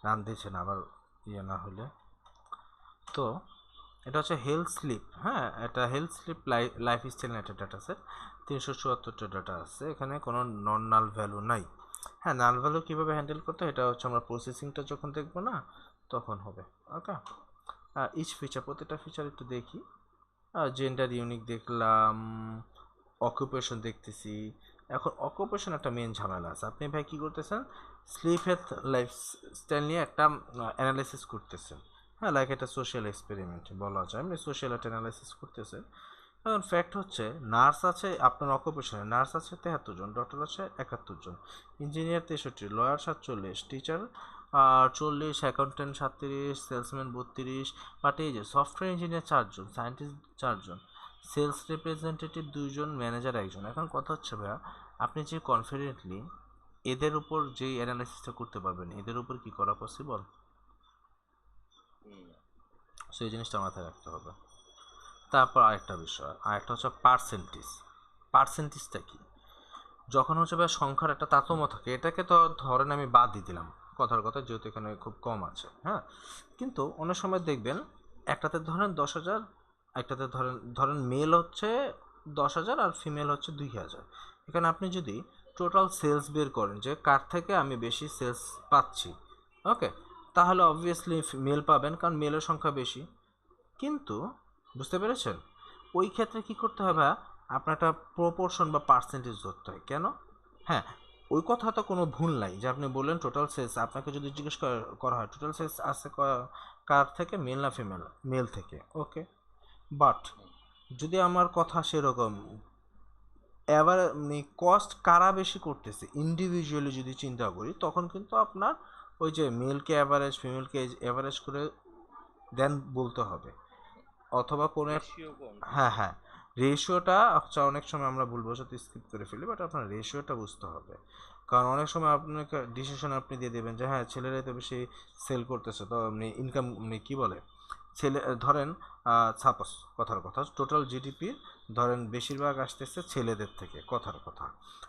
A: রান দিচ্ছে না আবার ইয়ে না হলে। তো এটা হচ্ছে হেলথ স্লিপ, হ্যাঁ এটা হেলথ স্লিপ লাইফ স্টাইল একটা ডাটা সেট, 374টা ডাটা আছে, এখানে কোনো নন নাল ভ্যালু নাই। হ্যাঁ, নাল ভ্যালু কীভাবে হ্যান্ডেল করতে হয় এটা হচ্ছে আমরা প্রসেসিংটা যখন দেখবো না তখন হবে। ওকে, ইচ ফিচার, প্রতিটা ফিচার একটু দেখি। জেন্ডার ইউনিক দেখলাম, অকুপেশন দেখতেছি। এখন অকুপেশন একটা মেন ঝামেলা আছে। আপনি ভাই কী করতেছেন, স্লিপ হেলথ লাইফস্টাইল নিয়ে একটা অ্যানালাইসিস করতেছেন। হ্যাঁ, লাইক একটা সোশ্যাল এক্সপেরিমেন্ট বলা যায়, আপনি সোশ্যাল একটা অ্যানালাইসিস করতেছেন। এখন ফ্যাক্ট হচ্ছে নার্স আছে আপনার অকুপেশনে, নার্স আছে 73 জন, ডক্টর আছে 71 জন, engineer 63, lawyer 47, teacher 40, accountant 37, salesman 32, but এই যে সফটওয়্যার ইঞ্জিনিয়ার 4 জন, সায়েন্টিস্ট 4 জন, সেলস রিপ্রেজেন্টেটিভ 2 জন, ম্যানেজার 1 জন। এখন কথা হচ্ছে ভাইয়া, আপনি যে কনফিডেন্টলি এদের উপর যে অ্যানালাইসিসটা করতে পারবেন, এদের উপর কি করা পসিবল? সো এই জিনিসটা মাথায় রাখতে হবে। তারপর আরেকটা বিষয়, আরেকটা হচ্ছে পার্সেন্টেজ। পার্সেন্টেজটা কি? যখন হচ্ছে ভাই সংখ্যার একটা তারতম্য থাকে, এটাকে তো ধরেন আমি বাদ দিয়ে দিলাম কথার কথা, যেহেতু এখানে খুব কম আছে। হ্যাঁ, কিন্তু অনেক সময় দেখবেন একটাতে ধরেন 10,000, একটাতে ধরেন ধরেন মেল হচ্ছে 10,000 আর ফিমেল হচ্ছে 2,000। এখানে আপনি যদি টোটাল সেলস বের করেন যে কার থেকে আমি বেশি সেলস পাচ্ছি, ওকে, তাহলে অবভিয়াসলি মেল পাবেন, কারণ মেলের সংখ্যা বেশি। কিন্তু বুঝতে পেরেছেন, ওই ক্ষেত্রে কি করতে হবে, আপনার একটা প্রপোর্শন বা পার্সেন্টেজ ধরতে হয়। কেন? হ্যাঁ, ওই কথা তো কোনো ভুল নাই যে আপনি বললেন টোটাল সেলস, আপনাকে যদি জিজ্ঞেস করা হয় টোটাল সেলস আছে কার থেকে, মেল না ফিমেল, মেল থেকে, ওকে। বাট যদি আমার কথা সেরকম এবার কস্ট কারা বেশি করতেছে ইন্ডিভিজুয়ালি যদি চিন্তা করি, তখন কিন্তু আপনার ওই যে মেলকে অ্যাভারেজ ফিমেলকে অ্যাভারেজ করে দেন বলতে হবে, অথবা কোনো হ্যাঁ হ্যাঁ, রেশিওটা আচ্ছা অনেক সময় আমরা ভুলবশত স্কিপ করে ফেলি, বাট আপনার রেশিওটা বুঝতে হবে। কারণ অনেক সময় আপনাকে ডিসিশন আপনি দিয়ে দেবেন যে হ্যাঁ ছেলেরাই তো বেশি সেল করতেছে, তো আপনি ইনকাম কী বলে ছেলে ধরেন সাপোজ কথার কথা টোটাল জিডিপি ধরেন বেশিরভাগ আসতেছে ছেলেদের থেকে, কথার কথা।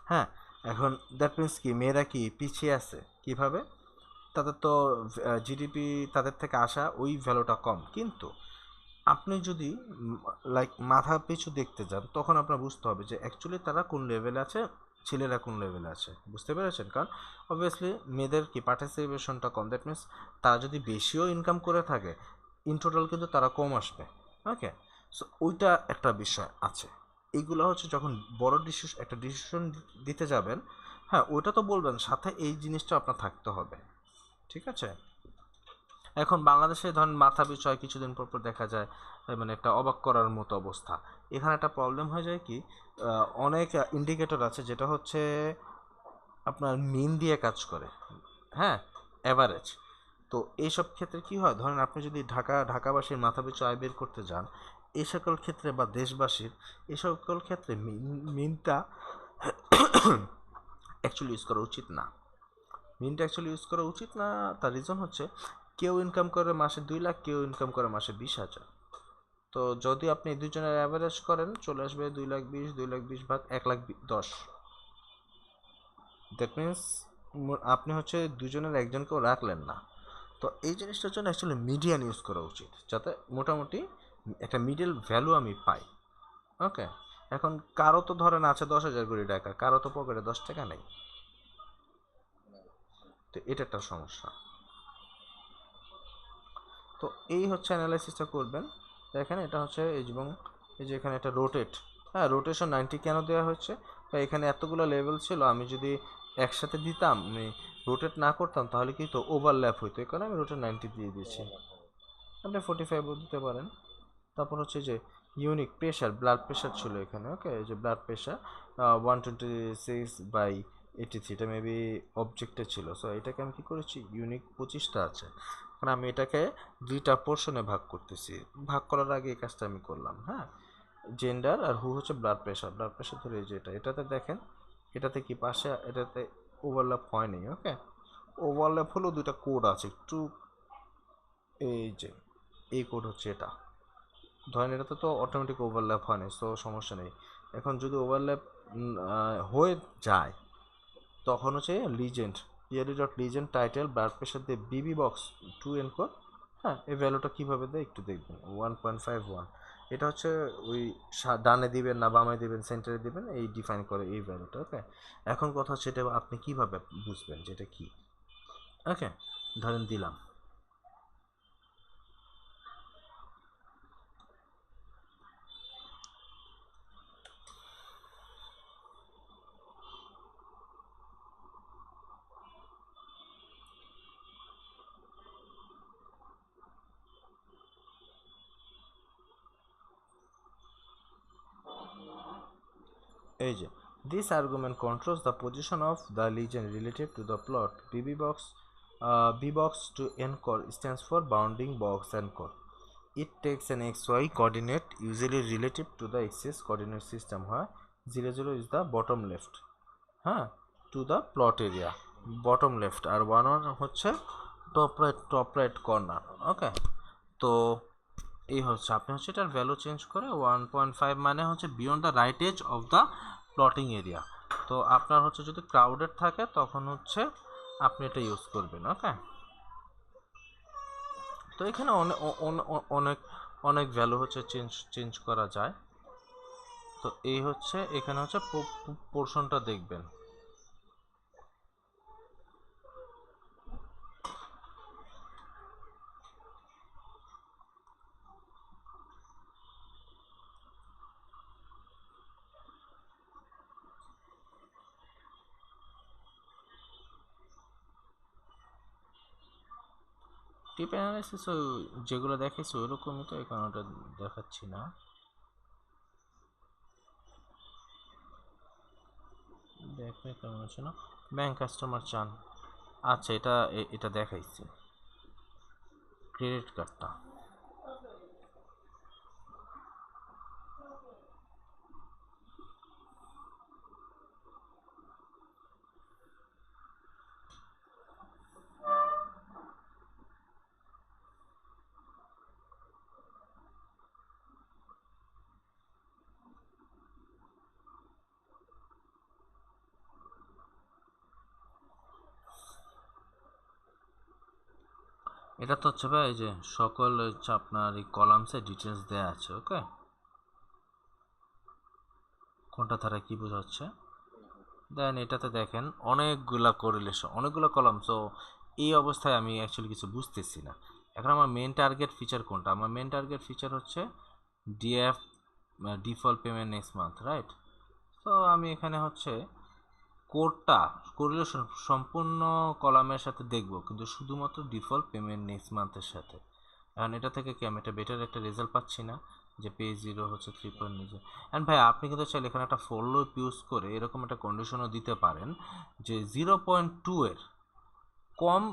A: হ্যাঁ, এখন দ্যাট মিনস কি মেয়েরা কি পিছিয়ে আছে কিভাবে? তাদের তো জিডিপি তাদের থেকে আসা ওই ভ্যালুটা কম। কিন্তু আপনি যদি লাইক মাথা পিছু দেখতে যান, তখন আপনার বুঝতে হবে যে অ্যাকচুয়ালি তারা কোন লেভেলে আছে, ছেলেরা কোন লেভেলে আছে। বুঝতে পেরেছেন? কারণ অবভিয়াসলি মেয়েদের কি পার্টিসিপেশনটা কম, দ্যাট মিনস তারা যদি বেশিও ইনকাম করে থাকে, ইন টোটাল কিন্তু তারা কম আসবে। ওকে, সো ওইটা একটা বিষয় আছে। এইগুলো হচ্ছে যখন বড় একটা ডিসিশন দিতে যাবেন, হ্যাঁ ওইটা তো বলবেন, সাথে এই জিনিসটা আপনার থাকতে হবে। ঠিক আছে? এখন বাংলাদেশে ধরেন মাথা পিছু হয় কিছুদিন পর পর দেখা যায় মানে একটা অবাক করার মতো অবস্থা। এখানে একটা প্রবলেম হয়ে যায় কি, অনেক ইন্ডিকেটর আছে যেটা হচ্ছে আপনার মিন দিয়ে কাজ করে, হ্যাঁ, অ্যাভারেজ। তো এইসব ক্ষেত্রে কি হয়, ধরেন আপনি যদি ঢাকাবাসীর মাথা পিছু আয় বের করতে যান, এই সকল ক্ষেত্রে বা দেশবাসীর এই সকল ক্ষেত্রে মিনটা অ্যাকচুয়ালি ইউজ করা উচিত না। মিনটা অ্যাকচুয়ালি ইউজ করা উচিত না। তার রিজন হচ্ছে কেউ ইনকাম করে মাসে 2 লাখ, কেউ ইনকাম করে মাসে 20,000। তো যদি আপনি দুজনের অ্যাভারেজ করেন চলে আসবে 2,20,000, 2,20,000 ভাগ 1,10,000। দ্যাট মিনস আপনি হচ্ছে দুজনের একজনকেও রাখলেন না। তো এই জিনিসটার জন্য অ্যাকচুয়ালি মিডিয়ান ইউজ করা উচিত, যাতে মোটামুটি একটা মিডল ভ্যালু আমি পাই। ওকে, এখন কারো তো ধরেন আছে 10,000 কোটি টাকা, কারো তো পকেটে 10 টাকা নেই। তো এটা একটা সমস্যা। তো এই হচ্ছে অ্যানালাইসিসটা করবেন। দেখেন এটা হচ্ছে এবং এই যে এখানে একটা রোটেট, হ্যাঁ রোটেশন 90 কেন দেওয়া হচ্ছে, বা এখানে এতগুলো লেভেল ছিল, আমি যদি একসাথে দিতাম আমি রোটেট না করতাম তাহলে কি তো ওভারল্যাপ হইতো, এই কারণে আমি রোটেট 90 দিয়ে দিয়েছি। আপনি 45ও দিতে পারেন। তারপর হচ্ছে যে ইউনিক প্রেশার, ব্লাড প্রেশার ছিল এখানে, ওকে, এই যে ব্লাড প্রেশার 126/83, এটা মেবি অবজেক্টে ছিল। সো এটাকে আমি কী করেছি, ইউনিক 25টা আছে, কারণ আমি এটাকে 2টা পোর্শনে ভাগ করতেছি। ভাগ করার আগে এই কাজটা আমি করলাম। হ্যাঁ, জেন্ডার আর হু হচ্ছে ব্লাড প্রেশার, ব্লাড প্রেশার ধরে এই যে এটাতে দেখেন, এটাতে কি পাশে এটাতে ওভারল্যাপ হয়নি। ওকে, ওভারল্যাপ হলো 2টা কোড আছে একটু, এই যে এই কোড হচ্ছে এটা, ধরেন এটাতে তো অটোমেটিক ওভারল্যাপ হয় না, সো সমস্যা নেই। এখন যদি ওভারল্যাপ হয়ে যায় তখন হচ্ছে লিজেন্ড, পিআরডি.লিজেন্ড টাইটেল ব্লাড প্রেশার দিয়ে বিবি বক্স 2 এনকোড। হ্যাঁ, এই ভ্যালুটা কীভাবে দেয় একটু দেখবেন, 1.51। এটা হচ্ছে ওই ডানে দিবেন না বামে দিবেন সেন্টারে দিবেন, এই ডিফাইন করে এই ভ্যালুটা। ওকে, এখন কথা হচ্ছে এটা আপনি কীভাবে বুঝবেন যে এটা কী। ওকে, ধরেন দিলাম এই যে this argument controls the position of the lesion relative to the plot b box to n core stands for bounding box n core. It takes an xy coordinate usually relative to the axis coordinate system where 0 0 is the bottom left to the plot area bottom left আর 1 1 হচ্ছে top right corner ওকে তো এই হচ্ছে আপনি হচ্ছে এটার value change করে 1.5 মানে হচ্ছে beyond the right edge of the plotting area তো আপনার হচ্ছে যদি ক্রাউডেড থাকে তখন হচ্ছে আপনি এটা ইউজ করবেন ওকে তো এখানে অনেক অনেক ভ্যালু হচ্ছে চেঞ্জ করা যায় তো এই হচ্ছে এখানে হচ্ছে পোরশনটা দেখবেন টিপ অ্যানালাইসিস যেগুলো দেখাইছে ওইরকমই তো এখানে ওটা দেখাচ্ছি না দেখবে কেমন আছে না ব্যাংক কাস্টমার চান আচ্ছা এটা দেখাইছি ক্রেডিট কার্ডটা এটা তো হচ্ছে ভাই এই যে সকল হচ্ছে আপনার এই কলামসে ডিটেলস দেয়া আছে ওকে কোনটা ধারা কি বোঝাচ্ছে দেন এটাতে দেখেন অনেকগুলা কোরিলেশন অনেকগুলো কলাম সো এই অবস্থায় আমি অ্যাকচুয়ালি কিছু বুঝতেছি না এখন আমার মেন টার্গেট ফিচার কোনটা আমার মেন টার্গেট ফিচার হচ্ছে DF default payment next month right তো আমি এখানে হচ্ছে কোডটা কোরিলেশন সম্পূর্ণ কলামের সাথে দেখব কিন্তু শুধুমাত্র ডিফল্ট পেমেন্ট নেক্সট মান্থের সাথে এখন এটা থেকে কি আমি একটা বেটার একটা রেজাল্ট পাচ্ছি না যে পেজ 0 হচ্ছে 3 নিচে অ্যান্ড ভাই আপনি কিন্তু চাইলে এখানে একটা ফর লুপ ইউজ করে এরকম একটা কন্ডিশনও দিতে পারেন যে 0.2 এর কম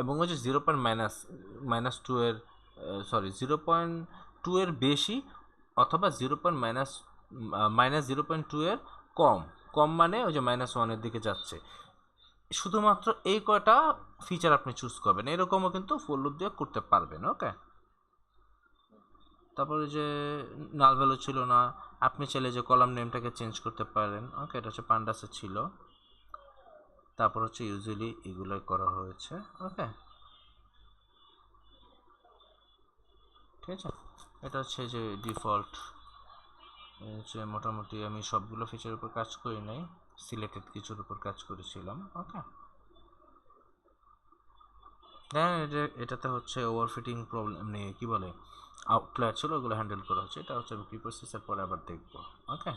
A: এবং হচ্ছে 0.-2 এর সরি 0.2 এর বেশি অথবা 0.-2 এর কম কম মানে ওই যে -1 এর দিকে যাচ্ছে শুধুমাত্র এই কয়টা ফিচার আপনি চুজ করবেন এরকমও কিন্তু ফুল লুপ দিয়ে করতে পারবেন ওকে তারপরে যে নাল ভ্যালু ছিল না আপনি চাইলে যে কলাম নেমটাকে চেঞ্জ করতে পারেন ওকে এটা হচ্ছে পান্ডাসে ছিল তারপর হচ্ছে ইউজুয়ালি এগুলো করা হয়েছে ওকে ঠিক আছে এটা হচ্ছে যে ডিফল্ট হচ্ছে মোটামুটি আমি সবগুলো ফিচারের উপর কাজ করি নাই সিলেক্টেড কিছুর উপর কাজ করেছিলাম ওকে দেন এটাতে হচ্ছে ওভারফিটিং প্রবলেম নিয়ে কি বলে আউটলায়ার ছিল ওগুলো হ্যান্ডেল করা হচ্ছে এটা হচ্ছে আমি প্রি প্রসেসের পরে আবার দেখবো ওকে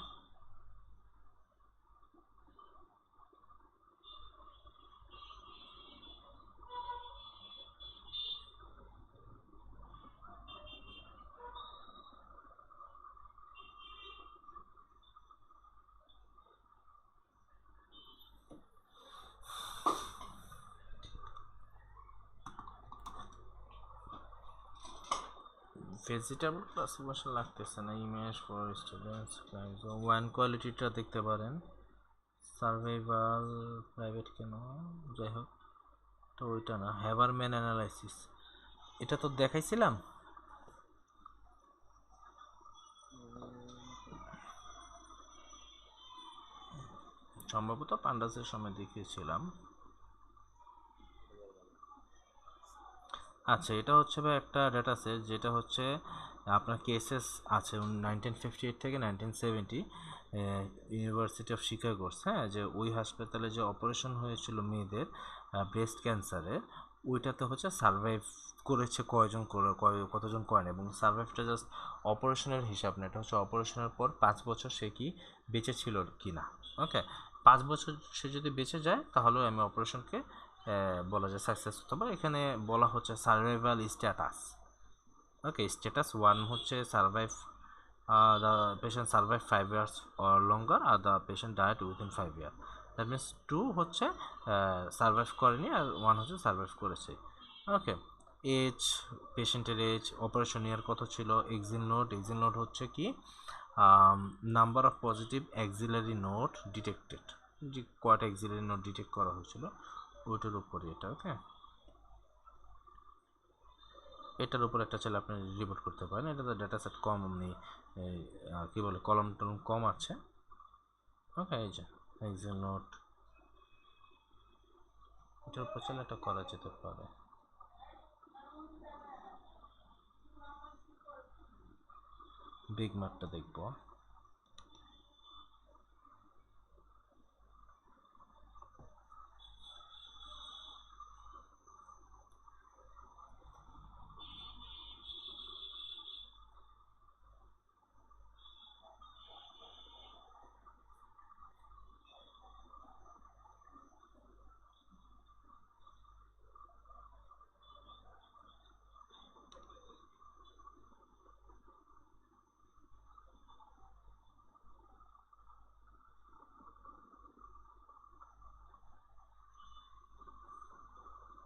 A: ভেজিটেবল ক্লাসিফিকেশন লাগতেছে না ইমেজ ফর স্টুডেন্টস ক্লাইন্টস ওয়ান কোয়ালিটিটা দেখতে পারেন সার্ভাইভাল প্রাইভেট কেন যাই হোক তো ওইটা না হ্যাভারম্যান অ্যানালাইসিস এটা তো দেখাইছিলাম সম্ভবত পান্ডাসের সময় দেখিয়েছিলাম আচ্ছা এটা হচ্ছে ভাই একটা ডেটা সেট যেটা হচ্ছে আপনার কেসেস আছে 1958 থেকে 1970 ইউনিভার্সিটি অফ শিকাগোস হ্যাঁ যে ওই হাসপাতালে যে অপারেশন হয়েছিল মেয়েদের ব্রেস্ট ক্যান্সারের ওইটাতে হচ্ছে সার্ভাইভ করেছে কতজন করেন এবং সার্ভাইভটা জাস্ট অপারেশনের হিসাব না এটা হচ্ছে অপারেশনের পর 5 বছর সে কি বেঁচে ছিল কি না ওকে 5 বছর সে যদি বেঁচে যায় তাহলে আমি অপারেশনকে বলা যায় সাকসেস হতে পারে এখানে বলা হচ্ছে সার্ভাইভাল স্ট্যাটাস ওকে স্ট্যাটাস 1 হচ্ছে survive the patient survived 5 years or longer or the patient died within 5 years. That means 2 হচ্ছে সার্ভাইভ করেনি আর 1 হচ্ছে সার্ভাইভ করেছে। ওকে, এজ, পেশেন্টের এজ, অপারেশন ইয়ার কত ছিল, এক্সিল নোট হচ্ছে কি number of positive axillary note detected, যে কয়টা অ্যাক্সিলারি নোট ডিটেক্ট করা হয়েছিল ওইটার উপরে এটা। ওকে, এটার উপর একটা চাইলে আপনি রিপোর্ট করতে পারেন। এটাতে ডেটা সেট কম, আপনি কী বলে কলম টলম কম আছে। ওকে, এই যে এক্সেল নোট, এটার উপর চাইলে এটা করা যেতে পারে। বিগ ম্যাপটা দেখবো।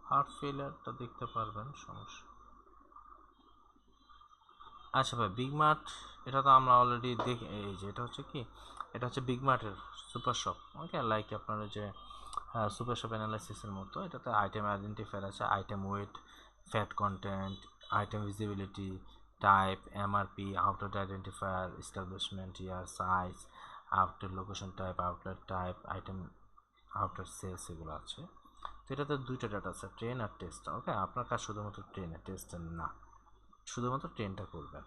A: হার্ট ফেলিয়ারটা দেখতে পারবেন, সমস্যা। আচ্ছা ভাই, বিগ মার্ট এটা তো আমরা অলরেডি দেখি। এই যে এটা হচ্ছে কি, এটা হচ্ছে বিগ মার্টের সুপার শপ। ওকে, লাইক আপনার যে সুপার শপ অ্যানালাইসিসের মতো। এটাতে আইটেম আইডেন্টিফায়ার আছে, item weight, fat content, item visibility, type, MRP, outlet identifier, establishment year, size, outlet location type, outlet type, item outlet sales, এগুলো আছে। তো এটাতে দুইটা ডাটা আছে, ট্রেন আর টেস্ট। ওকে, আপনার কাজ শুধুমাত্র ট্রেনে, টেস্টের না, শুধুমাত্র ট্রেনটা করবেন।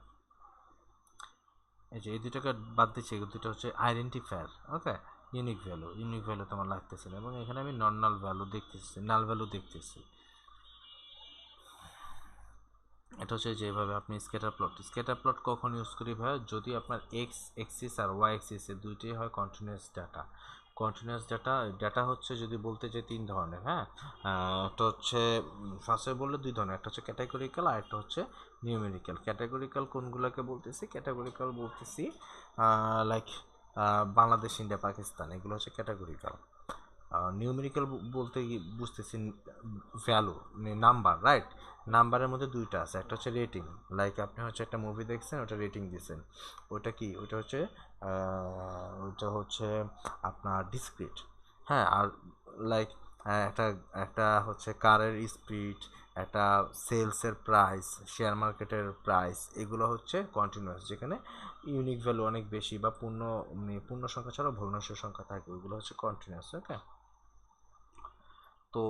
A: এই যে এই দুটোকে বাদ দিচ্ছি, এই দুটো হচ্ছে আইডেন্টিফায়ার। ওকে, ইউনিক ভ্যালু তোমার লাগতেছে না, এবং এখানে আমি নন নাল ভ্যালু দেখতেছি, নাল ভ্যালু দেখতেছি। এটা হচ্ছে যেভাবে আপনি স্ক্যাটার প্লট কখন ইউজ করি ভাই, যদি আপনার এক্স এক্সিস আর ওয়াই এক্সিসে দুইটাই হয় কন্টিনিউয়াস ডাটা। কন্টিনিউয়াস ডাটা হচ্ছে যদি বলতে চাই তিন ধরনের। হ্যাঁ, একটা হচ্ছে ফার্স্টে বললে দুই ধরনের, একটা হচ্ছে ক্যাটাগরিক্যাল আর একটা হচ্ছে নিউমেরিক্যাল। ক্যাটাগরিক্যাল কোনগুলোকে বলতেছি? ক্যাটাগরিক্যাল বলতেছি লাইক বাংলাদেশ, ইন্ডিয়া, পাকিস্তান, এগুলো হচ্ছে ক্যাটাগরিক্যাল। নিউমেরিক্যাল বলতে বুঝতেছি ভ্যালু, নাম্বার, রাইট? নাম্বারের মধ্যে দুইটা আছে, একটা হচ্ছে রেটিং, লাইক আপনি হচ্ছে একটা মুভি দেখছেন, ওটা রেটিং দিয়েছেন, ওটা কি, ওইটা হচ্ছে আপনার ডিসক্রিট। হ্যাঁ, আর লাইক একটা একটা হচ্ছে কারের স্পিড, একটা সেলসের প্রাইস, শেয়ার মার্কেটের প্রাইস, এগুলো হচ্ছে কন্টিনিউয়াস, যেখানে ইউনিক ভ্যালু অনেক বেশি বা পূর্ণ সংখ্যা ছাড়াও ভগ্নাংশ সংখ্যা থাকে, ওইগুলো হচ্ছে কন্টিনিউয়াস। ওকে, তো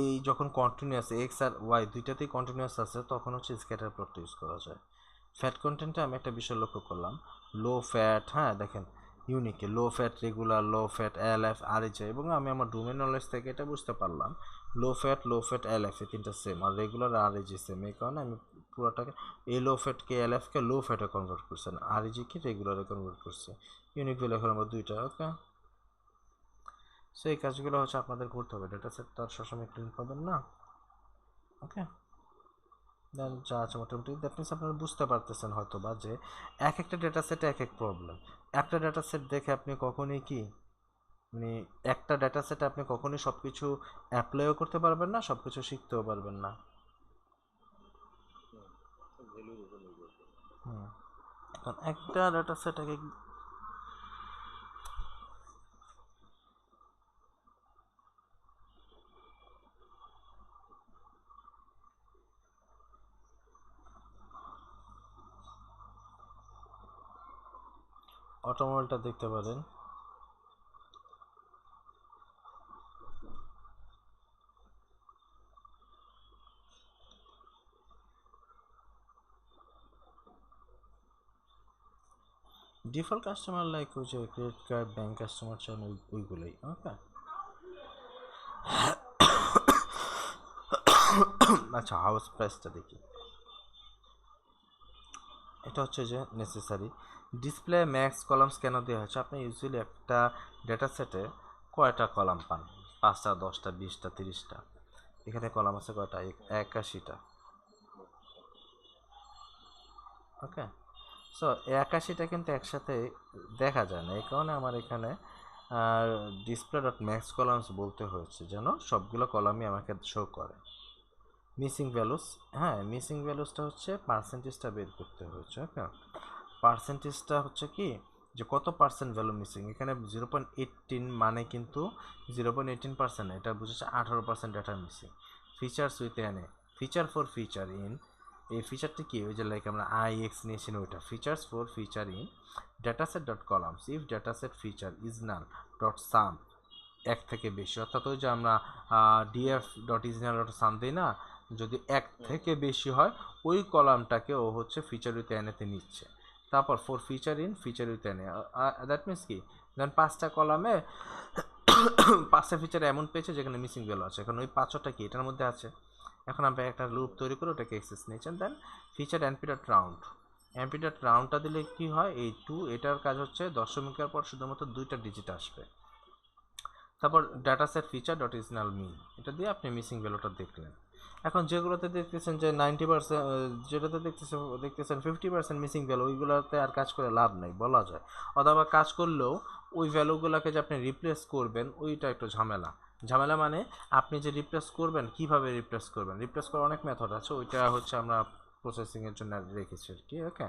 A: এই যখন কন্টিনিউয়াস এক্স আর ওয়াই দুইটাতেই কন্টিনিউয়াস আছে, তখন হচ্ছে স্ক্যাটার প্লট ইউজ করা যায়। ফ্যাট কন্টেন্টে আমি একটা বিষয় লক্ষ্য করলাম, লো ফ্যাট, হ্যাঁ দেখেন ইউনিকে low fat, regular, low fat, LF, RHI, এবং আমি আমার ডোমেন নলেজ থেকে এটা বুঝতে পারলাম লো ফ্যাট, এলএফ এই তিনটা সেম, আর রেগুলার আরএইচআই সেম। এই কারণে আমি পুরোটাকে এই লো ফ্যাটকে এলএফকে লো ফ্যাটে কনভার্ট করছেন, আরএইচআইকে রেগুলারে কনভার্ট করছে। ইউনিক ভ্যালু এখন আমার দুইটা। ওকে, সো এই কাজগুলো হচ্ছে আপনাদের করতে হবে, ডেটা সেট তো আর সবসময় ক্লিন পাবেন না। ওকে, দেন যা আছে মোটামুটি দ্যাট মিনস আপনারা বুঝতে পারতেছেন হয়তো বা যে এক একটা ডেটা সেটে এক এক প্রবলেম। একটা ডেটা সেট দেখে আপনি কখনোই কি, মানে একটা ডেটা সেটে আপনি কখনোই সব কিছু অ্যাপ্লাইও করতে পারবেন না, সব কিছু শিখতেও পারবেন না। কারণ একটা ডেটা সেট এক এক অটোমোবাইলটা দেখতে পারেন। ডিফল্ট কাস্টমার লাইক ওই যে ক্রেডিট কার্ড, ব্যাংক কাস্টমার চান, ওইগুলোই। ওকে, আচ্ছা হাউস প্রাইসটা দেখি। এটা হচ্ছে যে নেসেসারি ডিসপ্লে ম্যাক্স কলামস কেন দেওয়া হচ্ছে, আপনি ইউজুয়ালি একটা ডেটা সেটে কয়টা কলাম পান? 5টা, 10টা, 20টা, 30টা। এখানে কলাম আছে কয়টা? 81টা। ওকে, সো 81টা কিন্তু একসাথে দেখা যায় না, এই কারণে আমার এখানে ডিসপ্লে ডট ম্যাক্স কলামস বলতে হয়েছে যেন সবগুলো কলামই আমাকে শো করে। মিসিং ভ্যালুস, হ্যাঁ মিসিং ভ্যালুসটা হচ্ছে পার্সেন্টেজটা বের করতে হয়েছে। ওকে, পার্সেন্টেজটা হচ্ছে কি যে কত পার্সেন্ট ভ্যালু মিসিং, এখানে 0.18 মানে কিন্তু 0.18%, এটা বুঝেছে 18% ডাটা মিসিং। ফিচার্স উইথ এনে, ফিচার ফর ফিচার ইন, এই ফিচারটি কি ওই যে লাইক আমরা IX নিয়েছি ওইটা, features for feature in dataset dot columns if dataset feature is null dot sum, এক থেকে বেশি, অর্থাৎ ওই যে আমরা df dot is null dot sum দিই না, যদি এক থেকে বেশি হয় ওই কলামটাকে ও হচ্ছে ফিচার উইথ এনেতে নিচ্ছে। তারপর for feature in feature with এনে, দ্যাট মিনস কি ধরেন 5টা কলামে 5টা ফিচার এমন পেয়েছে যেখানে মিসিং ভ্যালু আছে, এখন ওই 5টা কি এটার মধ্যে আছে। এখন আমরা একটা লুপ তৈরি করে ওটাকে এক্সেস নিয়েছেন, দেন feature NP dot round, NP dot রাউন্ডটা দিলে কি হয়, এই 2 এটার কাজ হচ্ছে দশমিকের পর শুধুমাত্র 2টা ডিজিট আসবে। তারপর ডাটা সেট ফিচার ডট ইজনাল মিন, এটা দিয়ে আপনি মিসিং ভ্যালুটা দেখলেন। এখন যেগুলোতে দেখতেছেন যে 90%, যেটাতে দেখতেছেন 50% মিসিং ভ্যালু, ওইগুলোতে আর কাজ করে লাভ নেই বলা যায়, অথবা কাজ করলেও ওই ভ্যালুগুলোকে যে আপনি রিপ্লেস করবেন ওইটা একটু ঝামেলা। ঝামেলা মানে আপনি যে রিপ্লেস করবেন কিভাবে রিপ্লেস করবেন, রিপ্লেস করার অনেক মেথড আছে, ওইটা হচ্ছে আমরা প্রসেসিংয়ের জন্য রেখেছি আর কি। ওকে,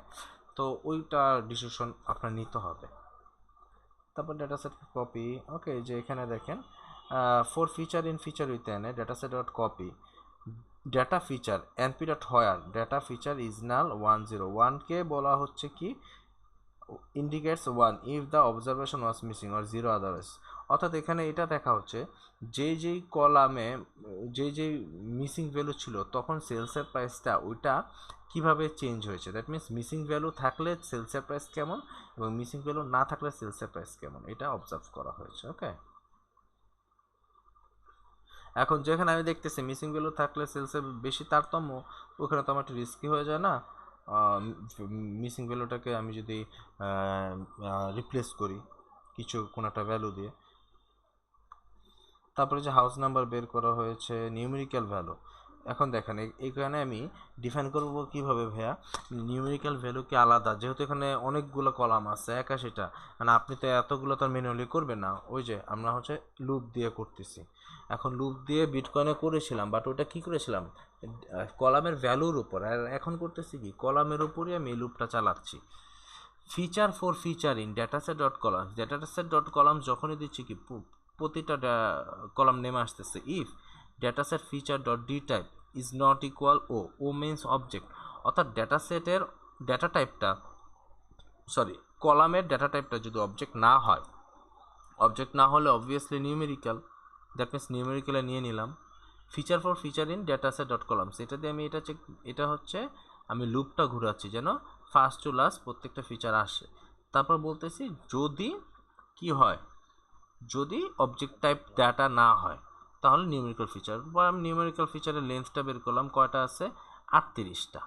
A: তো ওইটা ডিসিশন আপনার নিতে হবে। তারপর ডাটা সেট কপি, ওকে যে এখানে দেখেন for feature in feature with N A data set dot copy data feature NP dot where data feature is null 101কে বলা হচ্ছে কি indicates 1 if the observation was missing or 0 otherwise, অর্থাৎ এখানে এটা দেখা হচ্ছে যেই কলামে যেই মিসিং ভ্যালু ছিল তখন সেলসের প্রাইসটা ওইটা কিভাবে চেঞ্জ হয়েছে, দ্যাট মিনস মিসিং ভ্যালু থাকলে সেলসের প্রাইস কেমন এবং মিসিং ভ্যালু না থাকলে সেলসের প্রাইস কেমন, এটা অবজার্ভ করা হয়েছে। ওকে, এখন যেখানে আমি দেখতেছি মিসিং ভ্যালু থাকলে সেলসের বেশি তারতম্য, ওখানে তো আমার একটু রিস্কি হয়ে যায় না মিসিং ভ্যালুটাকে আমি যদি রিপ্লেস করি কিছু কোনো একটা ভ্যালু দিয়ে। তারপরে যে হাউস নাম্বার বের করা হয়েছে নিউমেরিক্যাল ভ্যালু, এখন দেখেন এখানে আমি ডিফাইন করব কিভাবে ভাইয়া, নিউমেরিক্যাল ভ্যালু কি আলাদা, যেহেতু এখানে অনেকগুলো কলাম আছে 81টা, মানে আপনি তো এতগুলো তো ম্যানুয়ালি করবেন না, ওই যে আমরা হচ্ছে লুপ দিয়ে করতেছি। এখন লুপ দিয়ে বিটকয়েনে করেছিলাম, বাট ওটা কি করেছিলাম কলামের ভ্যালুর উপর, আর এখন করতেছি কি কলামের উপরই আমি লুপটা চালাচ্ছি। Feature for feature in dataset dot column, dataset dot column যখনই দিচ্ছি কি প্রতিটা কলাম নেমে আসতেছে if dataset feature dot D type is not equal O means object, অর্থাৎ ডেটাসেটের ডেটা টাইপটা কলামের ডেটা টাইপটা যদি অবজেক্ট না হয়, অবজেক্ট না হলে অবভিয়াসলি নিউমেরিক্যাল, দ্যাট মিনস নিউমেরিক্যালে নিয়ে নিলাম। Feature for feature in dataset dot columns, এটা দিয়ে আমি এটা হচ্ছে আমি লুপটা ঘুরাচ্ছি যেন ফার্স্ট টু লাস্ট প্রত্যেকটা ফিচার আসে। তারপর বলতেছি যদি কি হয়, যদি অবজেক্ট টাইপ ডাটা না হয় তাহলে নিউমেরিক্যাল ফিচার, বা আমি নিউমেরিক্যাল ফিচারের লেন্থটা বের করলাম, কয়টা আছে 38টা,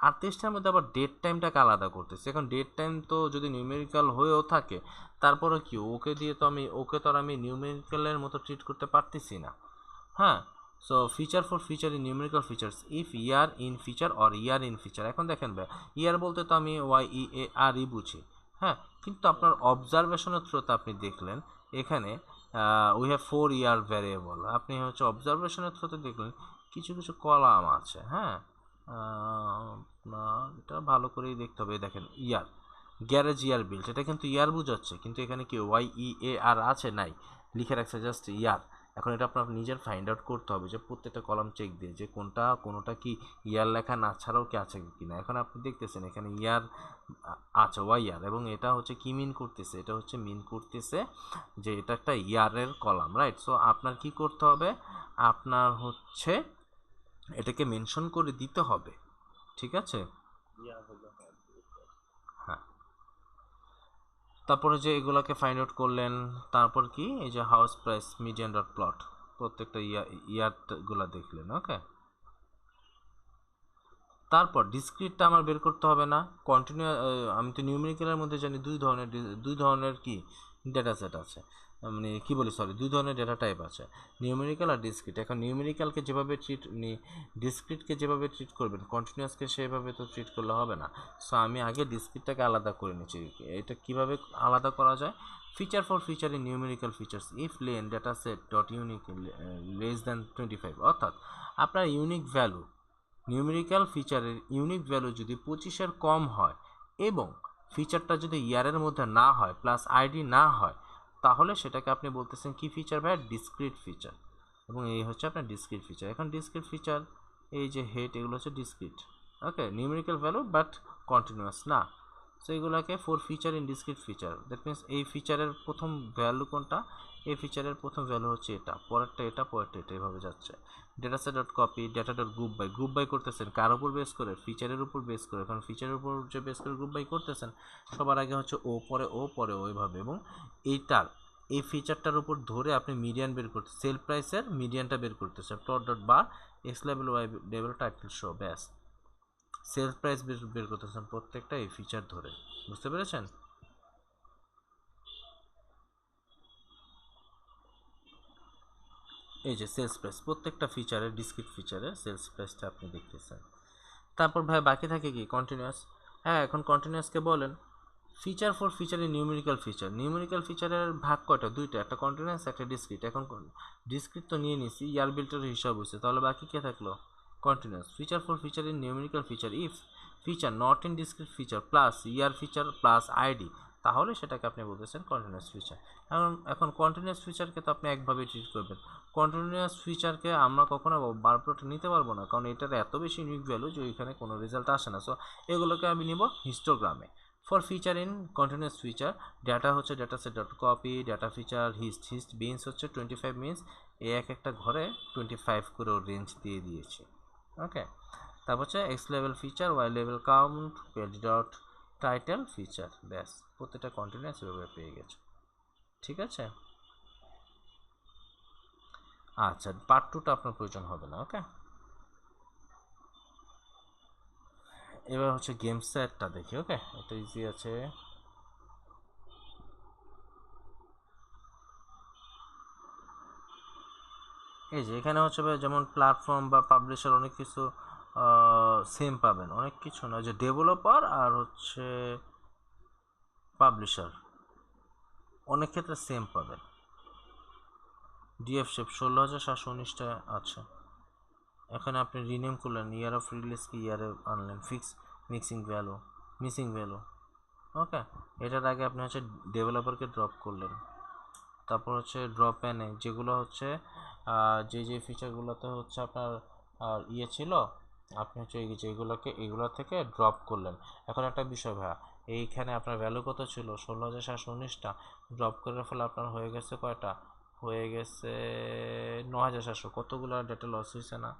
A: 38টার মধ্যে আবার ডেট টাইমটাকে আলাদা করতেছে। এখন ডেট টাইম তো যদি নিউমেরিক্যাল হয়েও থাকে তারপরে কি ওকে দিয়ে তো আর আমি নিউমেরিক্যালের মতো ট্রিট করতে পারতেছি না। হ্যাঁ, so feature for feature in numerical features if year in feature or year in feature, এখন দেখেন ভাই ইয়ার বলতে তো আমি YEARE বুঝি, হ্যাঁ, কিন্তু আপনার অবজারভেশনের থ্রুতে আপনি দেখলেন এখানে উই হ্যাভ 4 ইয়ার ভ্যারিয়েবল, আপনি হচ্ছে অবজারভেশনের থ্রুতে দেখলেন কিছু কলাম আছে। হ্যাঁ, আপনার এটা ভালো করেই দেখতে হবে, দেখেন ইয়ার গ্যারেজ ইয়ার বিল্ট, এটা কিন্তু ইয়ার বুঝাচ্ছে, কিন্তু এখানে কি YEAR আছে নাই, লিখে রাখছে জাস্ট ইয়ার। এখন এটা আপনার নিজের ফাইন্ড আউট করতে হবে যে প্রত্যেকটা কলাম চেক দিয়ে যে কোনোটা কি ইয়ার লেখা না ছাড়াও কি আছে কি না। এখন আপনি দেখতেছেন এখানে ইয়ার আছে YR, এবং এটা হচ্ছে কি মিন করতেছে, এটা হচ্ছে মিন করতেছে যে এটা একটা ইয়ারের কলাম, রাইট। সো আপনার কি করতে হবে, আপনার হচ্ছে এটাকে মেনশন করে দিতে হবে, ঠিক আছে। হ্যাঁ, তারপরে যে এগুলোকে ফাইন্ড আউট করলেন, তারপর কি এই যে house price median dot plot প্রত্যেকটা ইয়ারগুলো দেখলেন। ওকে, তারপর ডিসক্রিটটা আমার বের করতে হবে না, কন্টিনিউ, আমি তো নিউমেরিক্যালের মধ্যে জানি দুই ধরনের কি ডেটা সেট আছে, মানে কী বলি সরি, দুই ধরনের ডেটা টাইপ আছে, নিউমেরিক্যাল আর ডিসক্রিট। এখন নিউমেরিক্যালকে যেভাবে ডিসক্রিটকে যেভাবে ট্রিট করবেন, কন্টিনিউয়াসকে সেভাবে তো ট্রিট করলে হবে না। সো আমি আগে ডিসক্রিটটাকে আলাদা করে নিচ্ছি। এটা কিভাবে আলাদা করা যায়? Feature for feature in numerical features if len data set dot unique less than 25, অর্থাৎ আপনার ইউনিক ভ্যালু, নিউমেরিক্যাল ফিচারের ইউনিক ভ্যালু যদি 25-এর কম হয় এবং ফিচারটা যদি ইয়ারের মধ্যে না হয় প্লাস আইডি না হয়, তাহলে সেটাকে আপনি বলতেছেন কি ফিচার ভাই? Discrete feature. এবং এই হচ্ছে আপনার ডিসক্রিট ফিচার। এখন ডিসক্রিট ফিচার, এই যে হেড, এগুলো হচ্ছে discrete, okay, numerical value but continuous না। সো এগুলোকে four feature in discrete feature, that means এই ফিচারের প্রথম ভ্যালু কোনটা? এই ফিচারের প্রথম ভ্যালু হচ্ছে এটা, পরেরটা এটা, পরেরটা এটা, এভাবে যাচ্ছে। Dataset dot copy, data dot group by করতেছেন কার উপর বেস করে? ফিচারের উপর বেস করে। কারণ ফিচারের উপর যে বেস করে গ্রুপ বাই করতেছেন, সবার আগে হচ্ছে ও, পরে ও, পরে ওইভাবে। এবং এইটার, এই ফিচারটার উপর ধরে আপনি মিডিয়ান বের করতে, সেল প্রাইসের মিডিয়ানটা বের করতেছে, plot dot bar x level y level title show, ব্যাস। সেল প্রাইস বের করতেছেন প্রত্যেকটা এই ফিচার ধরে, বুঝতে পেরেছেন? এই যে সেলস প্রাইস, প্রত্যেকটা ফিচারের, ডিসক্রিট ফিচারের সেলস প্রাইসটা আপনি দেখতেছেন। তারপর ভাই বাকি থাকে কি? কন্টিনিউয়াস। হ্যাঁ, এখন কন্টিনিউয়াসকে বলেন feature for feature in numerical feature. Numerical ফিচারের ভাগ কয়টা? দুইটা, একটা কন্টিনিউয়াস, একটা ডিসক্রিট। এখন ডিসক্রিট তো নিয়ে নিছি, ইয়ার বিল্টের হিসাব হয়েছে, তাহলে বাকি কে থাকলো? Continuous. Feature for feature in numerical feature if feature not in discrete feature plus year feature plus ID, তাহলে সেটাকে আপনি বলতেছেন কন্টিনিউয়াস ফিচার। এখন কন্টিনিউয়াস ফিচারকে তো আপনি একভাবে ট্রিট করবেন। কন্টিনিউয়াস ফিচারকে আমরা কখনো বার প্লটে নিতে পারবো না, কারণ এটার এত বেশি ইউনিক ভ্যালু যে ওইখানে কোনো রেজাল্ট আসে না। সো এগুলোকে আমি নিব হিস্টোগ্রামে। For feature in continuous feature, data হচ্ছে data set dot copy, data feature hist bins হচ্ছে 25 মিনস, এ এক একটা ঘরে 25 করে রেঞ্জ দিয়ে দিয়েছি, ওকে। তারপর হচ্ছে X level feature, Y level count, page dot title feature, ব্যাস, প্রত্যেকটা কন্টিনিউয়াস এভাবে পেয়ে গেছে, ঠিক আছে। আচ্ছা, পার্ট 2টা আপনার প্রয়োজন হবে না, ওকে। এবার হচ্ছে গেম সেটটা দেখি, ওকে, এটা ইজি আছে। এই যে এখানে হচ্ছে যেমন প্ল্যাটফর্ম বা পাবলিশার অনেক কিছু সেম পাবেন, অনেক কিছু না, যে ডেভেলপার আর হচ্ছে পাবলিশার অনেক ক্ষেত্রে সেম পাবেন। ডিএফ শেপ 16,719টা আছে। এখানে আপনি রিনেম করলেন, ইয়ার অফ রিলিজ কি ইয়ারে আনলেন, মিসিং ভ্যালু, ওকে। এটার আগে আপনি হচ্ছে ডেভেলপারকে ড্রপ করলেন। তারপর হচ্ছে ড্রপ এনে যেগুলো হচ্ছে যে ফিচারগুলোতে হচ্ছে আপনার ইয়ে ছিল, আপনি হচ্ছে এইগুলো থেকে ড্রপ করলেন। এখন একটা বিষয় ভাইয়া, এইখানে আপনার ভ্যালু কত ছিল? 16,719টা। ড্রপ করার ফলে আপনার হয়ে গেছে কয়টা? হয়ে গেছে 9,700। কতগুলো ডেটা লস হয়েছে না?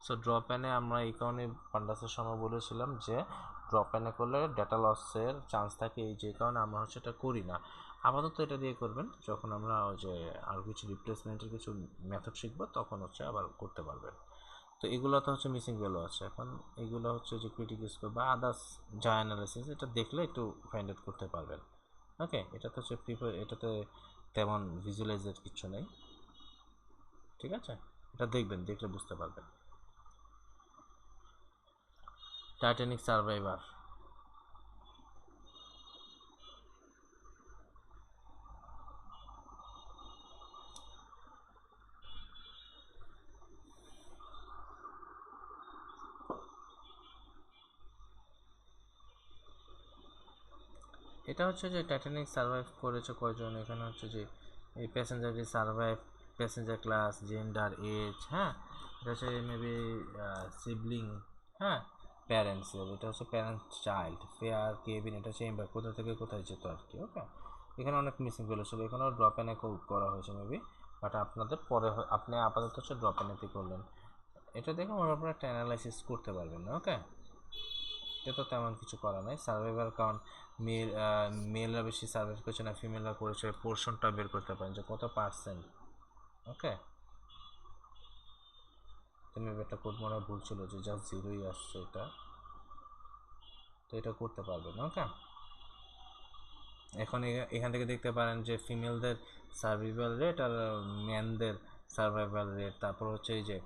A: সো ড্রপ এনে আমরা এই কারণে পান্ডাসের সময় বলেছিলাম যে ড্রপ এনে করলে ডেটা লসের চান্স থাকে, এই যে কারণে আমরা হচ্ছে এটা করি না। আপাতত এটা দিয়ে করবেন, যখন আমরা ওই যে আর কিছু রিপ্লেসমেন্টের কিছু মেথড শিখবো তখন হচ্ছে আবার করতে পারবেন। তো এগুলোতে হচ্ছে মিসিং ভ্যালু আছে। এখন এগুলো হচ্ছে যে ক্রিটিক স্কোর বা আদার্স যা অ্যানালাইসিস, এটা দেখলে একটু ফাইন্ড আউট করতে পারবেন, ওকে। এটাতে হচ্ছে এটাতে তেমন ভিজুয়ালাইজের কিছু নেই, ঠিক আছে। এটা দেখবেন, দেখলে বুঝতে পারবেন। টাইটানিক সার্ভাইভার, এটা হচ্ছে যে টাইটানিক সার্ভাইভ করেছে কয়জন, এখানে হচ্ছে যে এই প্যাসেঞ্জারটি survive, passenger class, gender, age, হ্যাঁ, এটা হচ্ছে মেবি সিবলিং, হ্যাঁ, প্যারেন্টস, এটা হচ্ছে প্যারেন্ট চাইল্ড, ফেয়ার, কেবিন, এটা হচ্ছে এম্বার, কোথা থেকে কোথায় যেত আর কি, ওকে। এখানে অনেক মিসিং ভ্যালু ছিল, এখানেও ড্রপ এনে করা হয়েছে মেবি, বাট আপনাদের পরে আপনি আপাতত হচ্ছে ড্রপ এনেতে করলেন। এটা দেখে মনে আপনারা একটা অ্যানালাইসিস করতে পারবেন না, ওকে। এটা তো তেমন কিছু করা নাই। সার্ভাইভার কাউন্ট, মেলরা বেশি সার্ভাইভ করছে না ফিমেলরা করেছে, পোর্শনটা বের করতে পারেন যে কত পার্সেন্ট, ওকে। তুমি একটা কোড মনে ভুল ছিল যে জাস্ট জিরোই আসছে, এটা তো এটা করতে পারবেন, ওকে। এখন এখান থেকে দেখতে পারেন যে ফিমেলদের সার্ভাইভাল রেট আর ম্যানদের সার্ভাইভাল রেট, তারপর হচ্ছে এই যে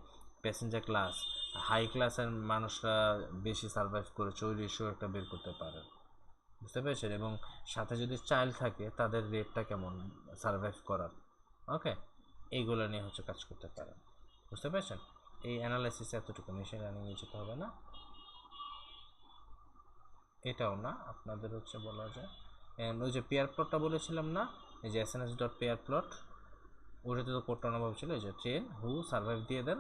A: প্যাসেঞ্জার ক্লাস, হাই ক্লাসের মানুষরা বেশি সার্ভাইভ করেছে ওই রেশিও একটা বের করতে পারেন, বুঝতে পেরেছেন? এবং সাথে যদি চাইল্ড থাকে তাদের রেটটা কেমন সার্ভাইভ করার, ওকে, এইগুলো নিয়ে হচ্ছে কাজ করতে পারেন, বুঝতে পেরেছেন? এই অ্যানালাইসিস এতটুকু, মেশিন লার্নিং যেতে হবে না, এটাও না আপনাদের হচ্ছে বলা যায়। ওই যে পেয়ার প্লটটা বলেছিলাম না, এই যে এসএনএস ডট পেয়ার প্লট, ওটাতে তো কোডটা অন্যভাবে ছিল, এই যে ট্রেন হু সার্ভাইভ দিয়ে দেন,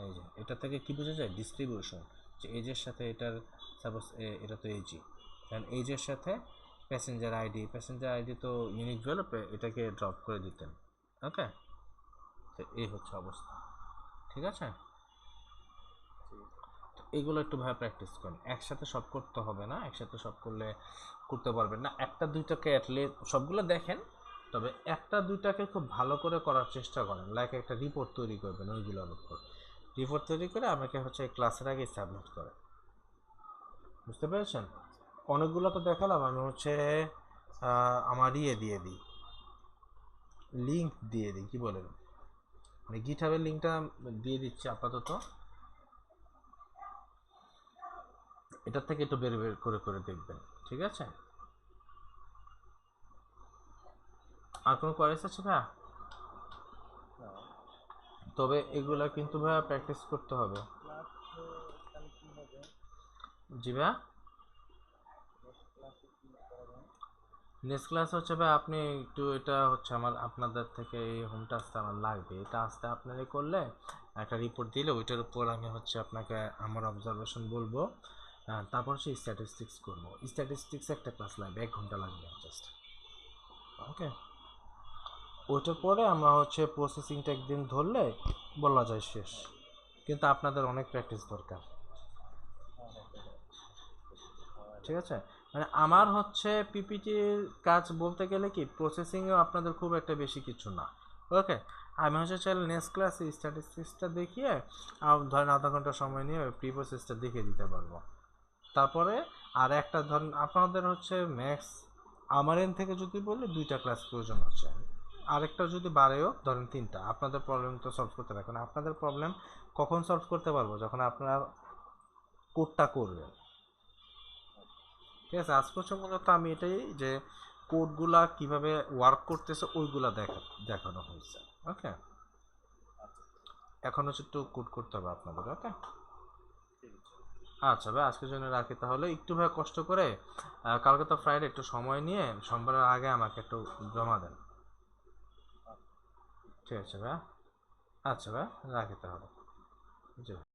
A: এই যে এটা থেকে কি বোঝা যায় ডিস্ট্রিবিউশন, যে এজের সাথে এটার সাপোজ এটা তো এজি, কারণ এজের সাথে প্যাসেঞ্জার আইডি তো ইউনিক ভ্যালু, এটাকে ড্রপ করে দিতেন, ওকে। তো এই হচ্ছে অবস্থা, ঠিক আছে? এগুলো একটু ভাবে প্র্যাকটিস করেন, একসাথে সব করতে হবে না, একসাথে সব করলে করতে পারবেন না, একটা দুইটাকে অ্যাটলিস্ট সবগুলো দেখেন, তবে একটা দুইটাকে খুব ভালো করে করার চেষ্টা করেন, লাইক একটা রিপোর্ট তৈরি করবেন, ওইগুলোর উপর রিপোর্ট তৈরি করে আমাকে হচ্ছে ক্লাসের আগে সাবমিট করেন, বুঝতে পেরেছেন? অনেকগুলো তো দেখালাম, আমি হচ্ছে আমার ইয়ে দিয়ে দিই, লিঙ্ক দিয়ে দিই, কি বলেন, মানে গিটহাবের লিঙ্কটা দিয়ে দিচ্ছি আপাতত, এটার থেকে একটু বের বের করে করে দেখবেন, ঠিক আছে? আর কোনো কোয়ারিজ আছে ভাইয়া? তবে এগুলা কিন্তু ভাইয়া প্র্যাকটিস করতে হবে। জি ভাইয়া, নেক্সট ক্লাস হচ্ছে ভাই আপনি একটু এটা হচ্ছে আমার আপনাদের থেকে এই হোম টাস্কটা আমার লাগবে, এটা আসতে আপনারই করলে একটা রিপোর্ট দিলে ওইটার উপর আমি হচ্ছে আপনাকে আমার অবজারভেশন বলবো, তারপর হচ্ছে স্ট্যাটিস্টিক্স করবো, স্ট্যাটিস্টিক্স একটা ক্লাস লাগবে, 1 ঘন্টা লাগবে জাস্ট, ওকে। ওইটার পরে আমরা হচ্ছে প্রসেসিংটা একদিন ধরলে বলা যায় শেষ, কিন্তু আপনাদের অনেক প্র্যাকটিস দরকার, ঠিক আছে? মানে আমার হচ্ছে পিপিটির কাজ বলতে গেলে কি প্রসেসিংয়েও আপনাদের খুব একটা বেশি কিছু না, ওকে। আমি হচ্ছে চাইলে নেক্সট ক্লাসে স্ট্যাটিস্টিক্সটা দেখিয়ে ধরেন আধা ঘন্টা সময় নিয়ে প্রি প্রসেসটা দেখিয়ে দিতে পারবো, তারপরে আর একটা ধরেন আপনাদের হচ্ছে ম্যাক্স আমার এন থেকে যদি বলি 2টা ক্লাস প্রয়োজন হচ্ছে, আরেকটা যদি বাড়েও ধরেন 3টা, আপনাদের প্রবলেম তো সলভ করতে পারবেন, আপনাদের প্রবলেম কখন সলভ করতে পারবো যখন আপনারা কোডটা করবেন, ঠিক আছে? আজ পর্যন্ত মূলত আমি এটাই যে কোডগুলা কিভাবে ওয়ার্ক করতেছে ওইগুলা দেখানো হয়েছে, ওকে। এখন হচ্ছে একটু কোড করতে হবে আপনাদের, ওকে। আচ্ছা ভাই আজকের জন্য রাখি তাহলে, একটু ভাই কষ্ট করে কালকে তো ফ্রাইডে, একটু সময় নিয়ে সোমবারের আগে আমাকে একটু জমা দেন, ঠিক আছে ভাই? আচ্ছা ভাই রাখি তাহলে, জি।